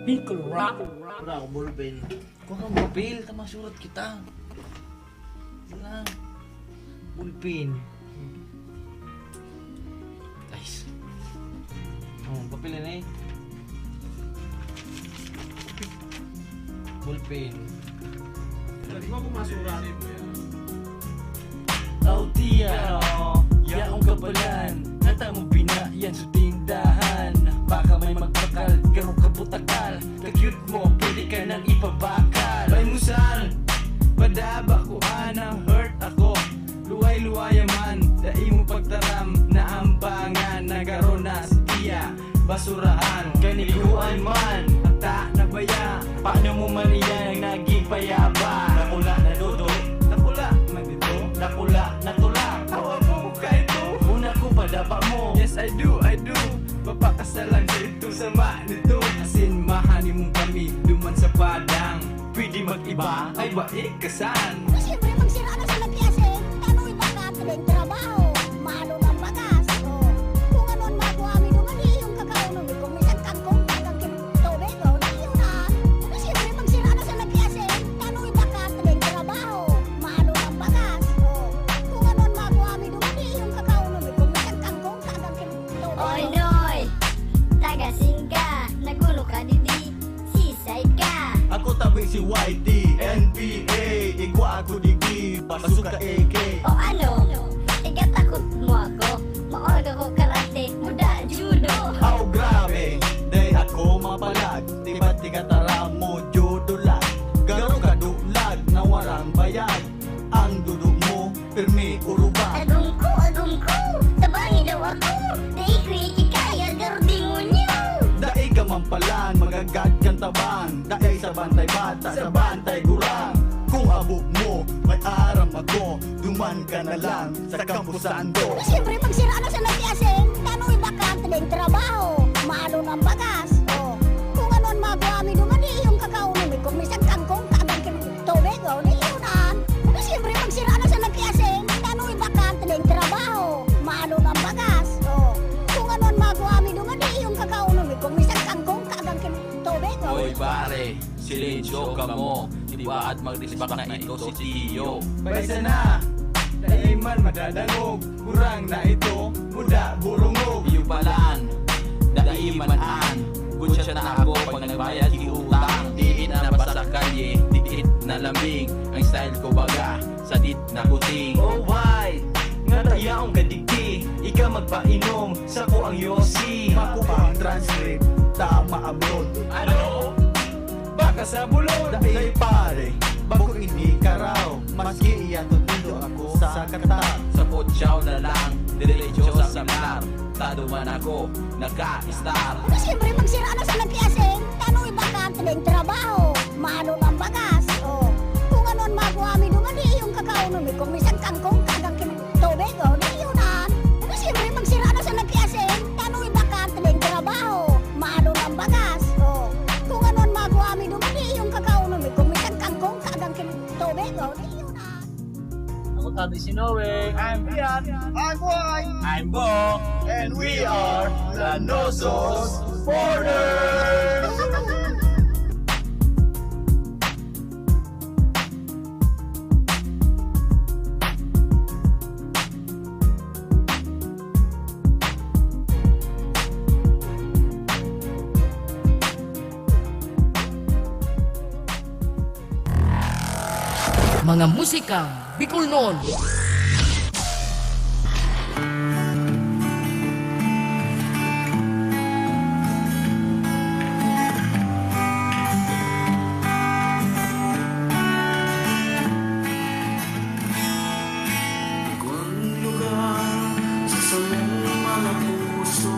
Bicol Rock. Wala akong ballpen. Kuha kang papel, tama surat kita. Wala. Ballpen. Guys. Oh, papel na eh. Ballpen. Di ba pumasurat? Oh tiya, yaong kabalan, nata mo binayan sa tindahan. Baka may magpakal, garong kabutakal, ka-cute mo, pwede ka nang ipabakal. May musal, padaba ko anang hurt ako. Luway-luwaya man, dai mo pagtaram na ambangan. Nagaro na si tiya, basurahan, kaniliguan man. Ata na baya, paano mo man iyan ang naging payaba? Nakula na dodo, nakula man dito, nakula na tulak. Awa mo ka ito, una ko padaba mo. Yes I do, papakasalan sa ito, sama nito. Asin mahani mong kami, duman sa padang. Pwede mag-iba, ay ba ikasan? Siyempre magsira na sa nagyasin, tano'y baka tuloy trabaho, malo ng bagas. Kung ano'n magawa mi duman yung kakauno mi, kung minsan kangkong hanggang tubig, di yun na. Siyempre magsira na sa nagyasin, tano'y baka tuloy trabaho, malo ng bagas. Kung ano'n magawa mi duman yung kakauno mi, kung minsan kangkong hanggang tubig. Oy noy, tagasin ka, nagulo ka didi, sisay ka. Ako tabi si YT, NBA, igwa ako digi, pasok ka AK. O ano, igatakot mo ako, maorga ko karate, muda judo. Aw grabe, day ako mapalag, tiba't tigatara mo judo lang. Garo ka dulag na walang bayad, ang dudok mo, pirmi uruba. Agong ko, tabangin daw ako, dahil ko ikikaya, garding mo niyo. Dai ka mampalan, magagad kang taban. Dai sa bantay bata, sa bantay gurang. Kung abog mo, may aram ako, duman ka na lang sa kampusan do. Siyempre magsira na sa nagyasin, tano'y baka tuloy trabaho, malo ng bagas. Kung ano'n magawa mi duman yung kakauno mi, kung minsan kangkong hanggang tubig, di yun na. Siyempre magsira na sa nagyasin, tano'y baka tuloy trabaho, malo ng bagas. Kung ano'n magawa mi duman yung kakauno mi, kung minsan kangkong hanggang tubig, Oy pare, silensyo ka mo. Di ba at mag-respect na ito si Tiyo? Baysa na, dahil man madadangog, kurang na ito, muda burungog. Iyo palan, daiman-an. Good siya na ako pag nagbayad iutang. Diit na basa kalye, diit na lambing. Ang style ko baga, sadit na kuting. Oh why, nga tayaong gadigdi, ika magpainom, sa ko ang yosi. Ako ang transcript, tama abroad. Ano? Baka sa bulod. Dahil pare, bago hindi ka raw, maski iyatot dito ako sa katat. Sa potsaw na lang, diretso sa seminar. Tado man ako, nagka-star. Siyempre magsira na sa nagyasin, tano'y baka tuloy trabaho, malo ng bagas. Kung ano'n magawa mi duman yung kakauno mi, kung minsan kangkong hanggang tubig, di yun na. Siyempre magsira na sa nagyasin, tano'y baka tuloy trabaho, malo ng bagas. Kung ano'n magawa mi duman yung kakauno mi, kung minsan kangkong hanggang tubig, di yun na. Ako tabi si Noe. I'm Ian. I'm Boy. I'm Bo. And we are the Nosos Borders. Mga musika Bicol noon. Kung lugar sa samong mga puso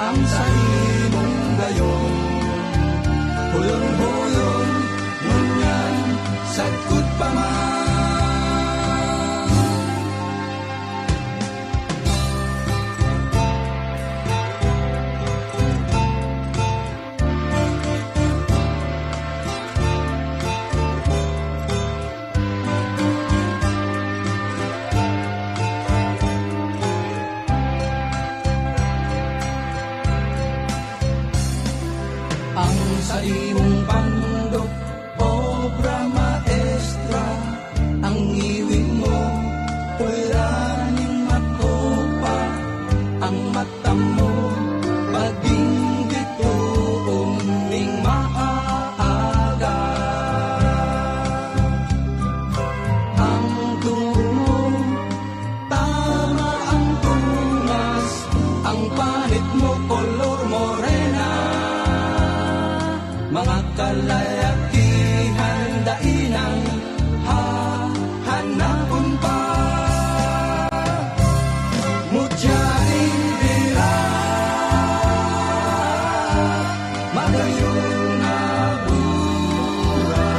ang sa imong gayon. Hulon-hulon, ngunyan, sagkot pa man. Ang sa imong bandok, obra maestra, ang iwig mo, pulaning makopa, ang mata mo, paging gitoong ning maaaga. Ang tungo mo, tama ang tumas, ang panit mo, kolor morena. Mga kalayakihan dainang hahanapon pa. Mutyaing bira, magayong nabura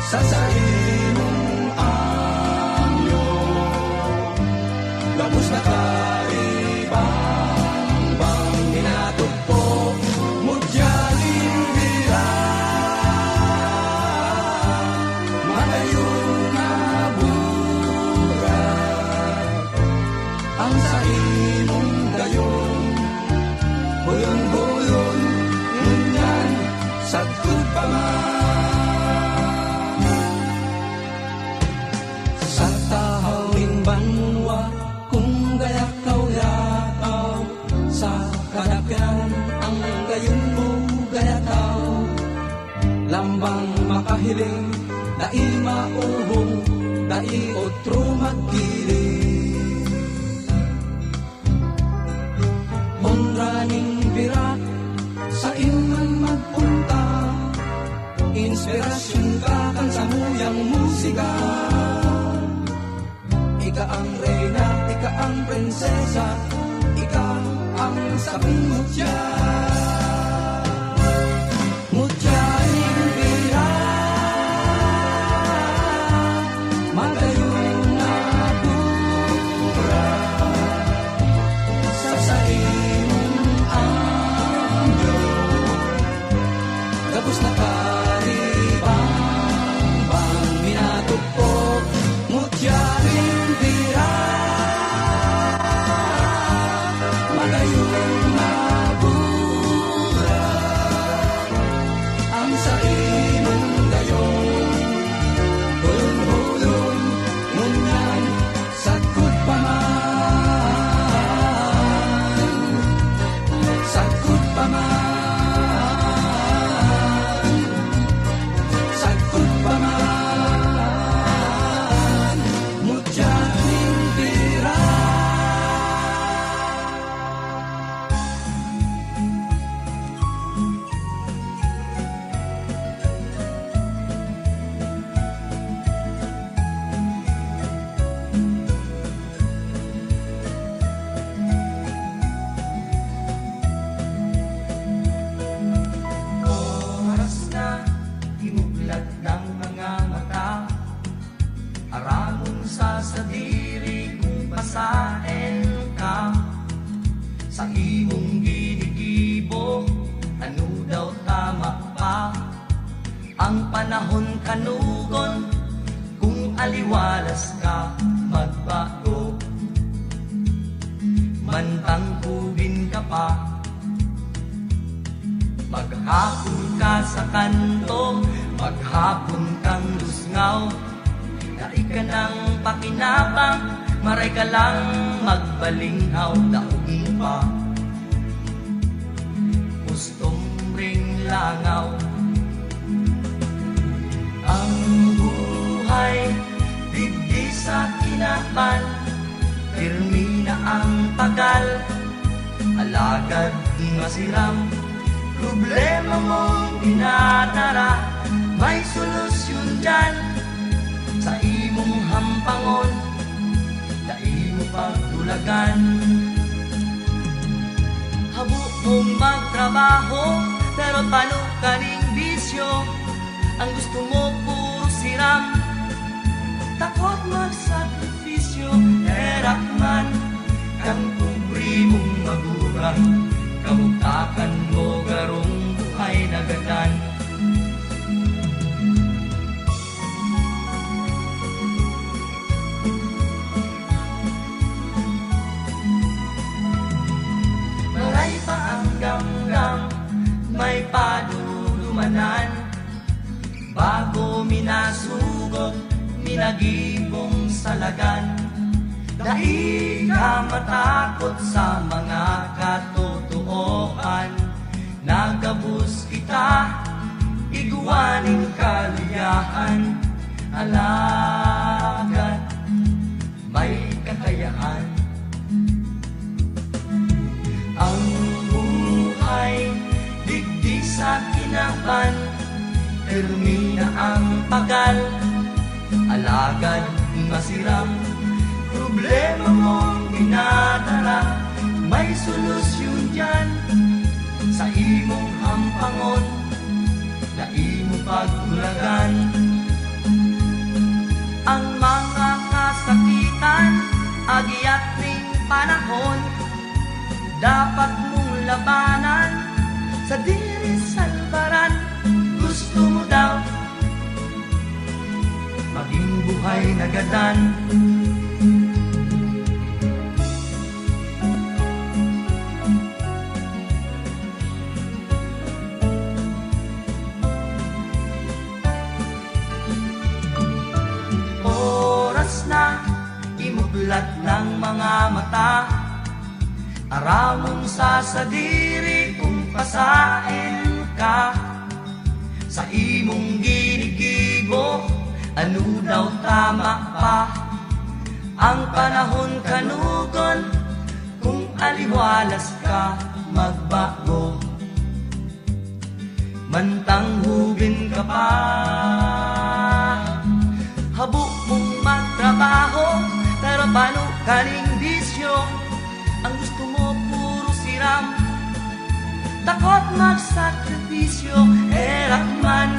sa imong anyo. Gabos na karibang bang minatugpo. Ang sa imong gayon, buyon-buyon, ngunyan, sagkot pa man. Sa tahawing banwa, kung gayakaw-yakaw, sa kadakyan, ang gayon mo gayakaw. Lambang makahiling, dai mauhong, dai otro magkiling. Raning bira sa iman magpunta, inspirasyon ka kan sa muyang musika. Ika ang reyna, ika ang prinsesa, ika ang sabing mutya. Mutyaing bira, magayong nabura sa tapos na karibang bang minatugpo. Mutyaing bira, magayong nabura ang sa imong gayon. Hulon-hulon, ngunyan, sagkot pa man. Sagkot pa man. Sa imong ginigibo, ano daw tama pa? Ang panahon kanugon, kung aliwalas ka magbago. Mantangkubin ka pa, maghapon ka sa kanto, maghapon kang lusngaw. Dai ka ng pakinabang, maray ka lang magbalinghaw. Daugin pa, gustong ring langaw. Ang buhay, digdi sa kinaban, pirmi na ang tagal, alagad masiram. Problema mong dinadara, may solusyon dyan sa imong hampangon, dai mo pagtulagan. mong magtrabaho, pero paano kaning bisyo? Ang gusto mo puro siram, takot magsakripisyo. Erap man kang kubri mong magulang, kamutakan mo garong buhay na gadan. Maray pa ang ganggang, may padulumanan, bago minasugod, minagibong salagan. Dahil ka matakot sa mga katotohan, nagabus kita, iguaning kaliyahan. Alagad, may kakayaan. Ang buhay, digdi sa kinaban, termina ang pagal, alagad masiram. Problema mong dinadala, may solusyon dyan sa imong hampangon, na imo pagtulagan. Ang mga kasakitan, agiat ning panahon, dapat mong labanan sa diri salbaran. Gusto mo daw maging buhay na gadan, imublat ng mga mata, aramon sa sadiri kung pasain ka. Sa imong ginigibo, ano daw tama pa? Ang panahon kanugon, kung aliwalas ka magbago, mantanghugin ka pa. Habo mong magtrabaho, pero paano kaning bisyo? Ang gusto mo puro siram, takot magsakripisyo. Erap man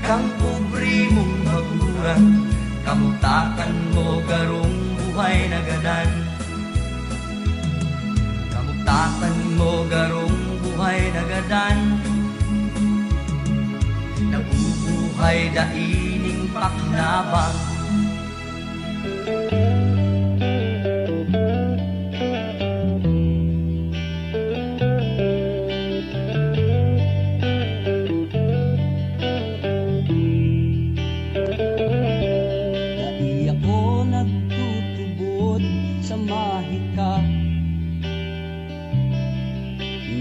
kang pobre mong magulang, kamutakan mo garong buhay na gadan. Kamutakan mo garong buhay na gadan, nabubuhay daining paknabang.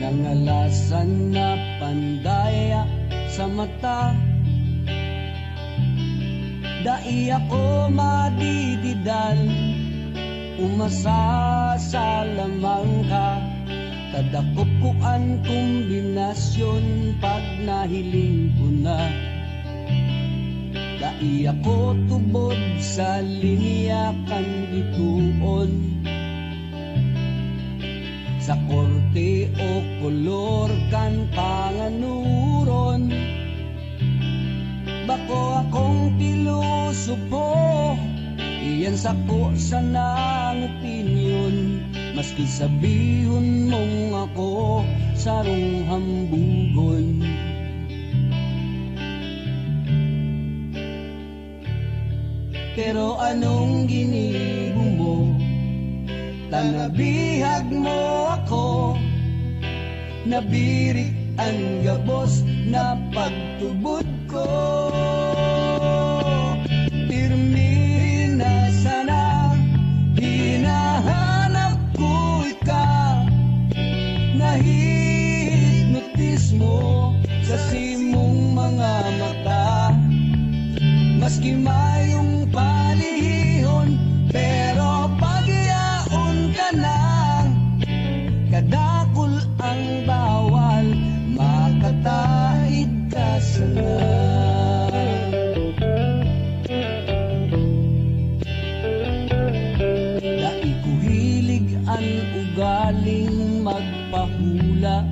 Nangalasan na pandaya sa mata, dai ako madididal, umasa sa lamang ka. Kadakupuan kombinasyon pag nahiling ko na, dai ako tubod sa linya kan bituon. Sa korte o kolor kan panganuron, bako akong pilosopo, iyan sako sa nang opinyon. Maski sabihon mong ako sarong hambugon, pero anong ginibo mo? Tanabihag mo ako, nabirik ang gabos na pagtubod ko. Pirmi na sana, hinahanap ko ika, nahihipnotis mo sa simong mga mata. Maski mayong palihon, pero pagyaon ka na, kadakol ang bawal, makataid ka sana. Dai ko hilig ang ugaling magpa mahula.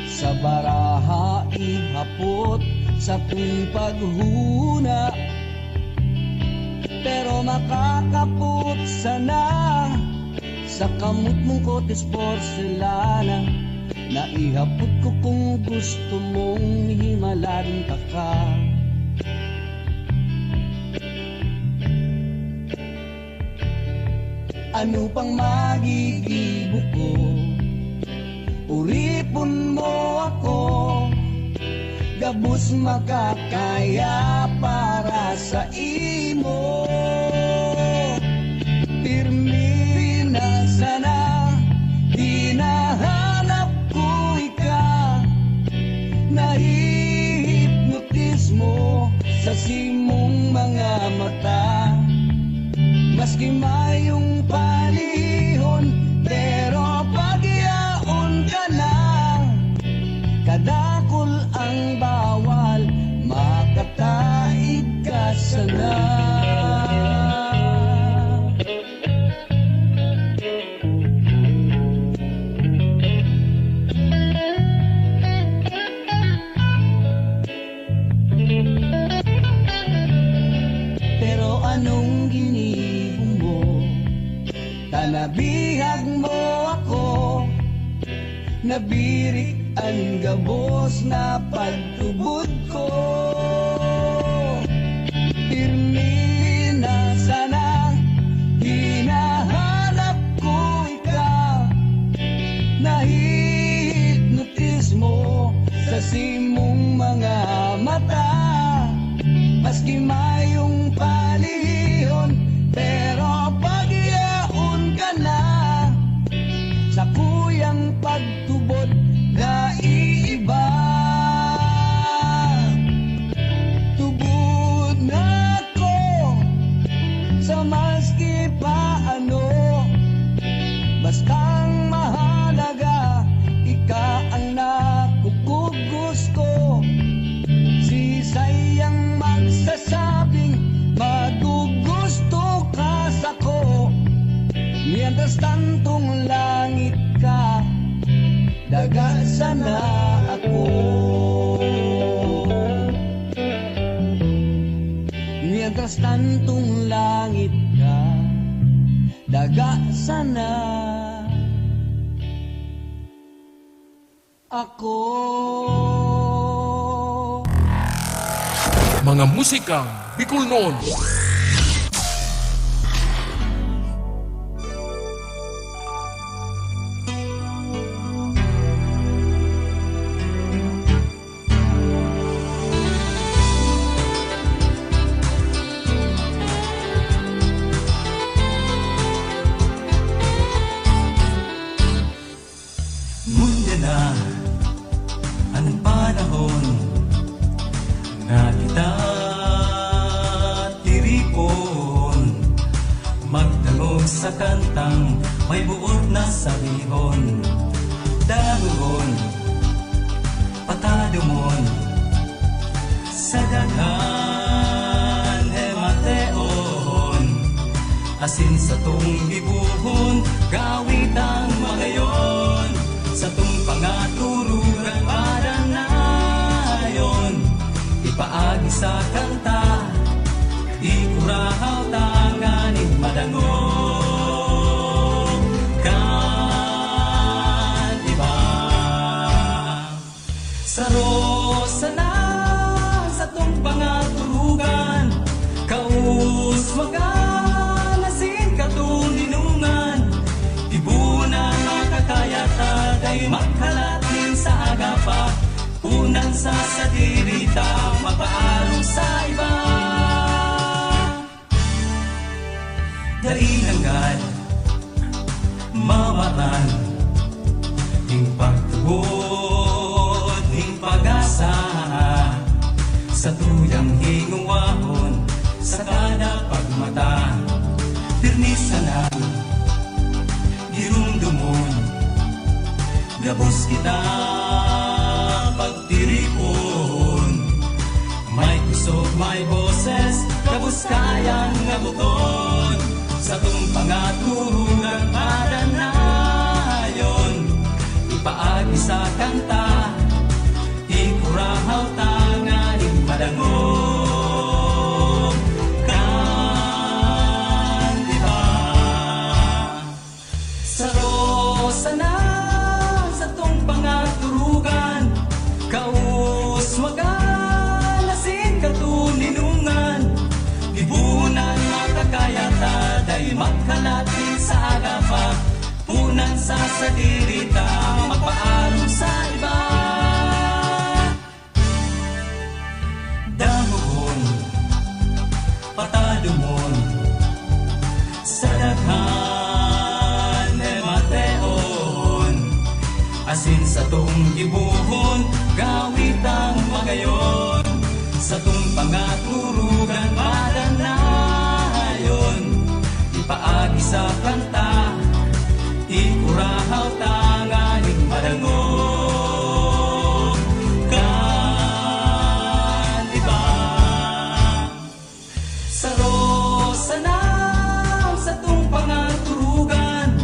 Sa baraha ihapot sa tuwing paghuna, pero makakapot sana sa kamot mong kotes porselana. Naihapot ko kung gusto mong himalan ka. Ano pang magigibo ko? Uripon mo ako, gabos makakaya para sa imo. Pirmi na sana, di nahanap ko ika. Nahihipnotis mo sa simong mga mata. Maski mayong palihon, pero pagyaon ka na. Kadakol ang bawal, makataig ka sana. Pero anong ginibo mo? Tanabihag mo ako, nabirik ang gabos na pagtubod ko. Pirmi na sana, hinahanap ko ikaw. Nahihipnotis mo sa simong mga mata. Maski mayong palihon, pero pagyaon ka na. Sa kuyang pagtubod na iiba. Tubod na ako sa maski paano. Bastang mahalaga, ika ang nakukugos ko. Si sayang magsasabing magugusto ka sa'ko. Mientras tantong langit ka, daga sana ako. Mientras tantong langit ka, daga sana ako. Mga musikang Bicol noon. Munda na ang panahon na kita tiripon, magdangog sa kantang may buot na sabihon. Dangon, patadumon sa daghan emateon, asin sa tung gibuhon, gawit ang magayon. Sa tung pangatururan para nayon, ipaagi sa kanta, ikurahaw tanganing madangog. Kan iba sa rosa na sa tung pangaturugan, kaus magan asin katuninungan, ibuna makakayata day magkalatin sa agapa, unan sa sadirita, mapaarong sa iba. Dainangad, mawatan, ning pagtuod, ning pag-asa, sa tuyang hingungwahon, sa kada pagmata, pirnisa na, girumdumon, gabos kita pagtiripon. May kusog, may boses, gabos kayang ngabuton. Sa tung pangaturugan para sasadirita mapaalam sa iba. Damuhon, patadumon sa daghan e mateon, asin sa tong gibuhon gawit ang magayon, sa tong pangaturugan madanayon, ipaagi sa kanta ikurahaw tanganing madangon kan iba. Saro sanam sa tong pangaturugan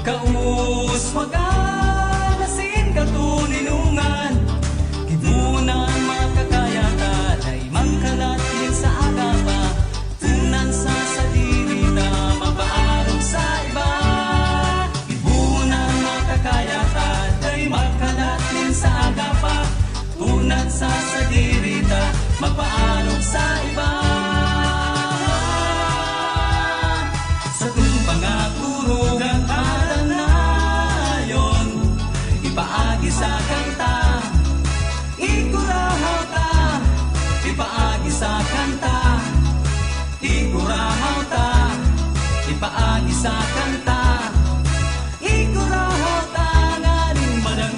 kaus maganasin katuninungan, gibunan makakayata ay mangkalat din sa agapa, tunan sa sadirita mapaarong sa iba. Gibunan makakayata ay mangkalat din sa agapa, tunan sa sadirita mapaarong sa iba. Sa tung pangaturugan padanayon, ipaagi sa kanta ikurahaw ta, ipaagi sa kanta ikurahaw ta, ipaagi sa kanta ikurahaw ta nganing madangon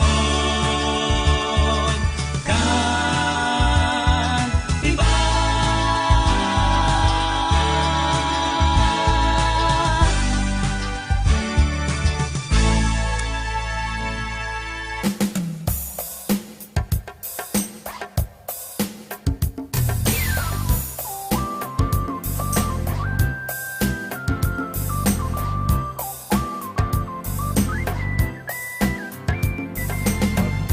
kan iba.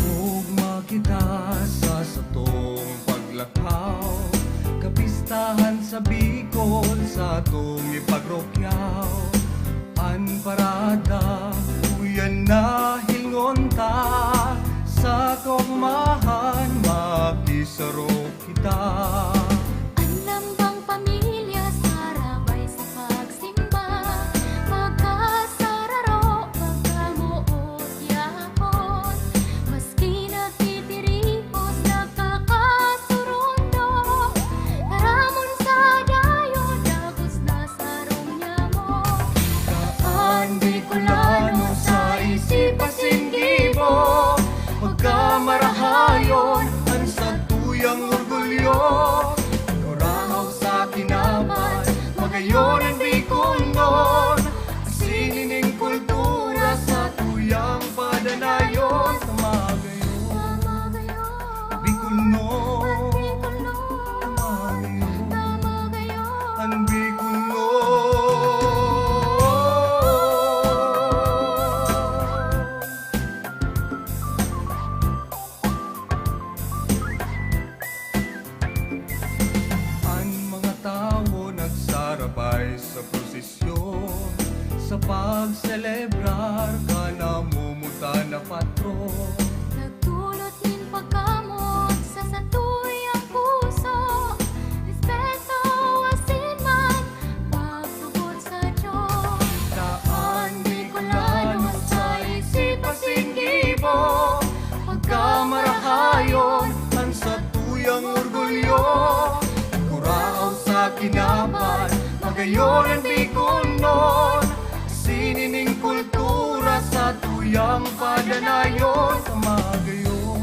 Ugma kita sa satong paglakaw, kapistahan sa Bicol sa atong ipagrokyaw. An parada, uyan na hilngon ta, sa kogmahan makisaro kita. Lambang pamilya sarabay sa pagsimba, magkasararo magkamuot yapon, maski nagtitiripos nagkakasurundo, naramon sa dayon dagos na sarong nyamo. Kaan Bicolano sa isipasin gibo, magkamarahayon ang sa tuyang orgulyo. Ikurahaw sa kinaban, magayon ang Bicolnon, sinining kultura sa tuyang padanayon. Tamagayon, Bicolnon, tamagayon, ang Bicolnon. Ang mga tao nagsarabay sa prosesyon, sa pagselebrar ka namumuta na patron. Nagdulot nin pagkamot sa satuyang puso, respeto asin man pagtubod sa Diyos. Daan Bicolano sa isipasin gibo, pagkamarahayon ang sa tuyang orgulyo. Ikurahaw sa kinaban, magayon ang Bicolnon, sinining kultura sa tuyang padanayon. Tamagayon,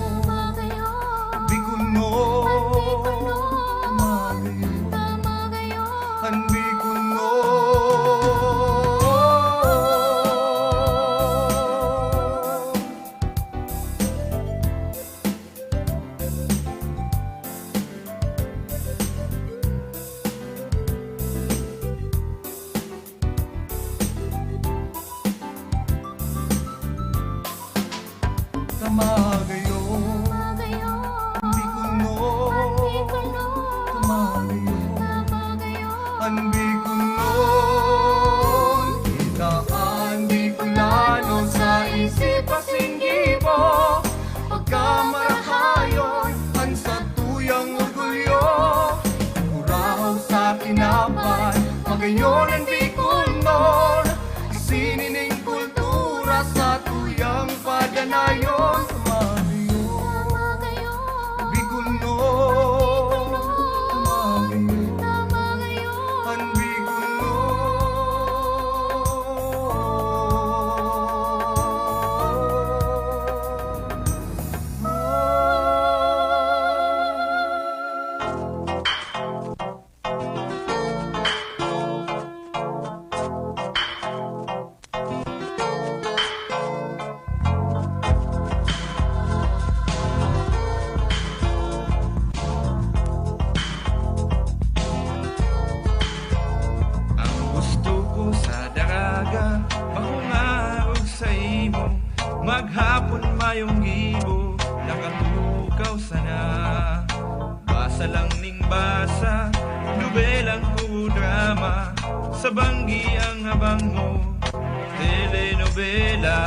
Bicolnon, tamagayon, ang Bicolnon. Tamagayon, Bicolnon, tamagayon, ang Bicolnon. Kitaan Bicolano sa isipasin gibo, pagkamarahayon ang sa tuyang orgulyo. Ikurahaw sa kinaban, magayon ang Bicolnon, sinining kultura sa mayong gibo nakatukaw sana. Basa lang ning basa, nobelang ko drama, sa banggi ang habang mo, telenovela.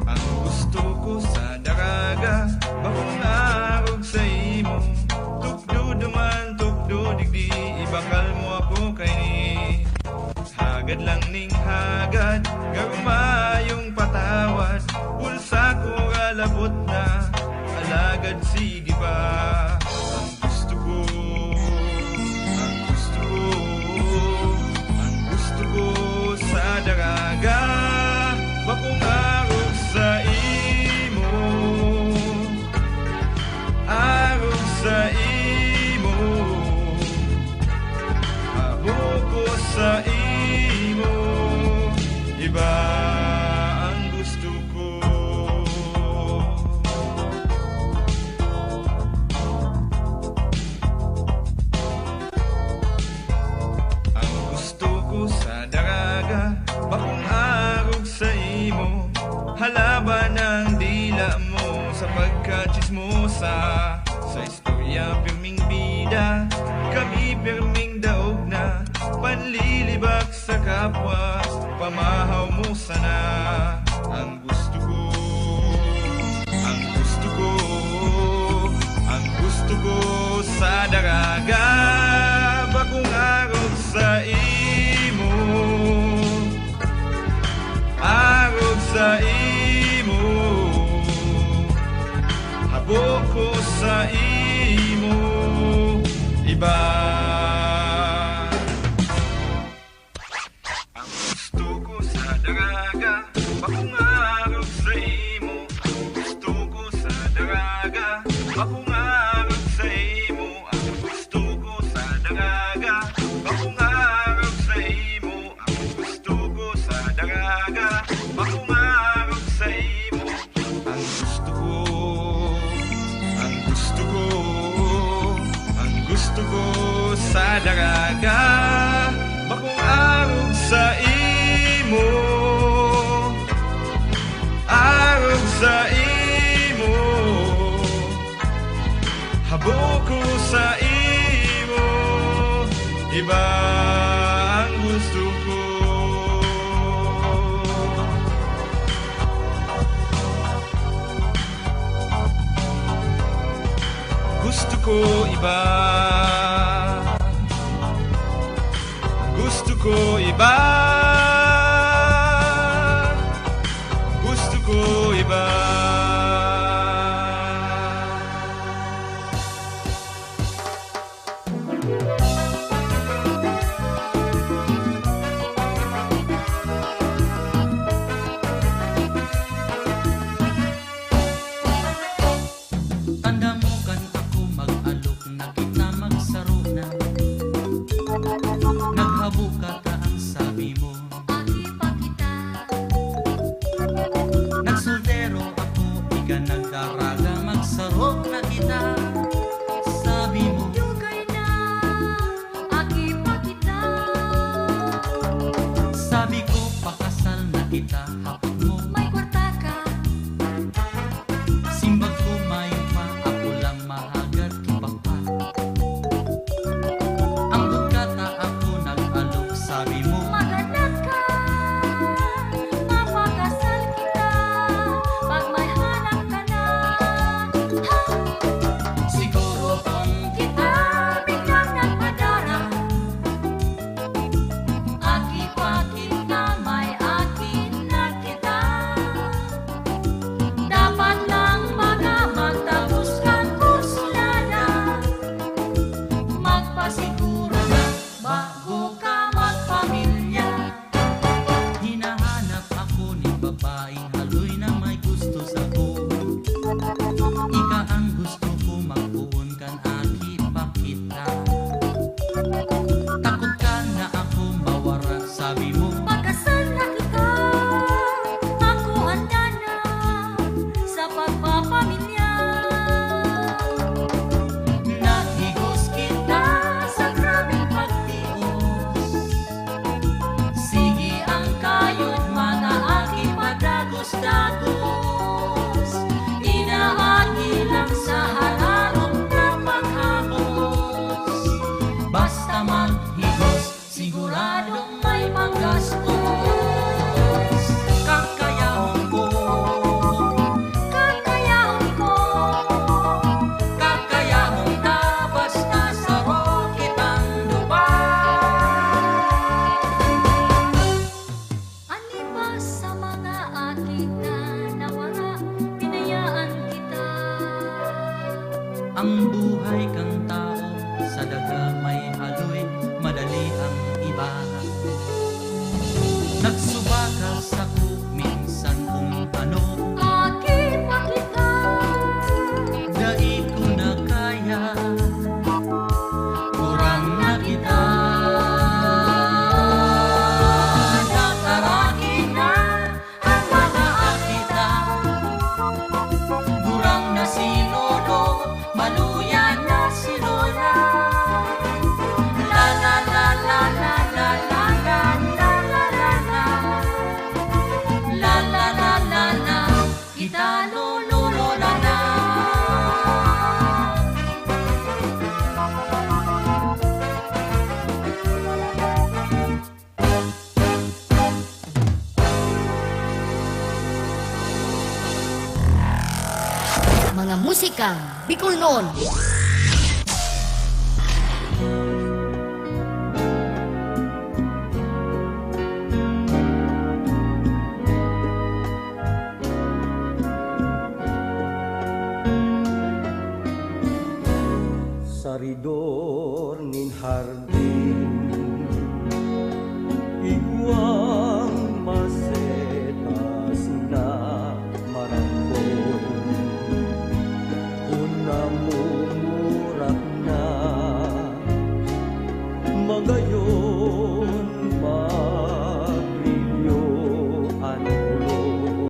Ang gusto ko sa daraga, bakong arog sa imo, tukdo duman, tukdo digdi, ibakal mo ako kay ni. Hagad lang ning hagad, garumayong patawad, pulsa ko alabot na, alagad sige pa. Ang gusto ko, ang gusto ko, ang gusto ko sa daraga, bakong arog sa imo, arog sa imo, abok ko sa imo. Iba ang gusto ko. Ang gusto ko sa daraga, bakong arog sa imo, halaban ng dila mo sa pagkachismosa. Sa istorya pirming bida, kami pirming daog na, panlilibak sa kapwa, pamahaw mo sana. Ang gusto ko, ang gusto ko, ang gusto ko sa daraga, bakong arog sa imo, arog sa imo, habok ko sa imo, iba. Bakong arog sa imo, gusto ko sa daraga, bakong arog sa imo, ang gusto ko sa daraga, bakong arog sa imo, ang gusto ko sa daraga, bakong arog sa imo, ang gusto ko, ang gusto ko, ang gusto ko sa daraga, bakong arog sa imo, arog sa imo, habok ko sa imo, iba ang gusto ko. Gusto ko iba, gusto ko iba, gusto ko iba. Tanda mo kan ako mag-alok na kita magsaro na, naghabuka ka ang sabi mo, nagsoltero ako, ika nagdaraga, magsaro na kita, sabi mo, Dugay na, aki pa kita. sabi ko pakasal na kita, hapon mo, May kwarta ka, simbag ko mayo pa, ako lang mahagat kipapa, ang bugata ako nag-alok, sabi mo, maganak ka. Mapakasal kita, pag may hanap ka na. Ha! siguro kung Kita biglang nagpadara. Aki pa kita, may akin na mga musikang Bicol noon. Saridor nin hardin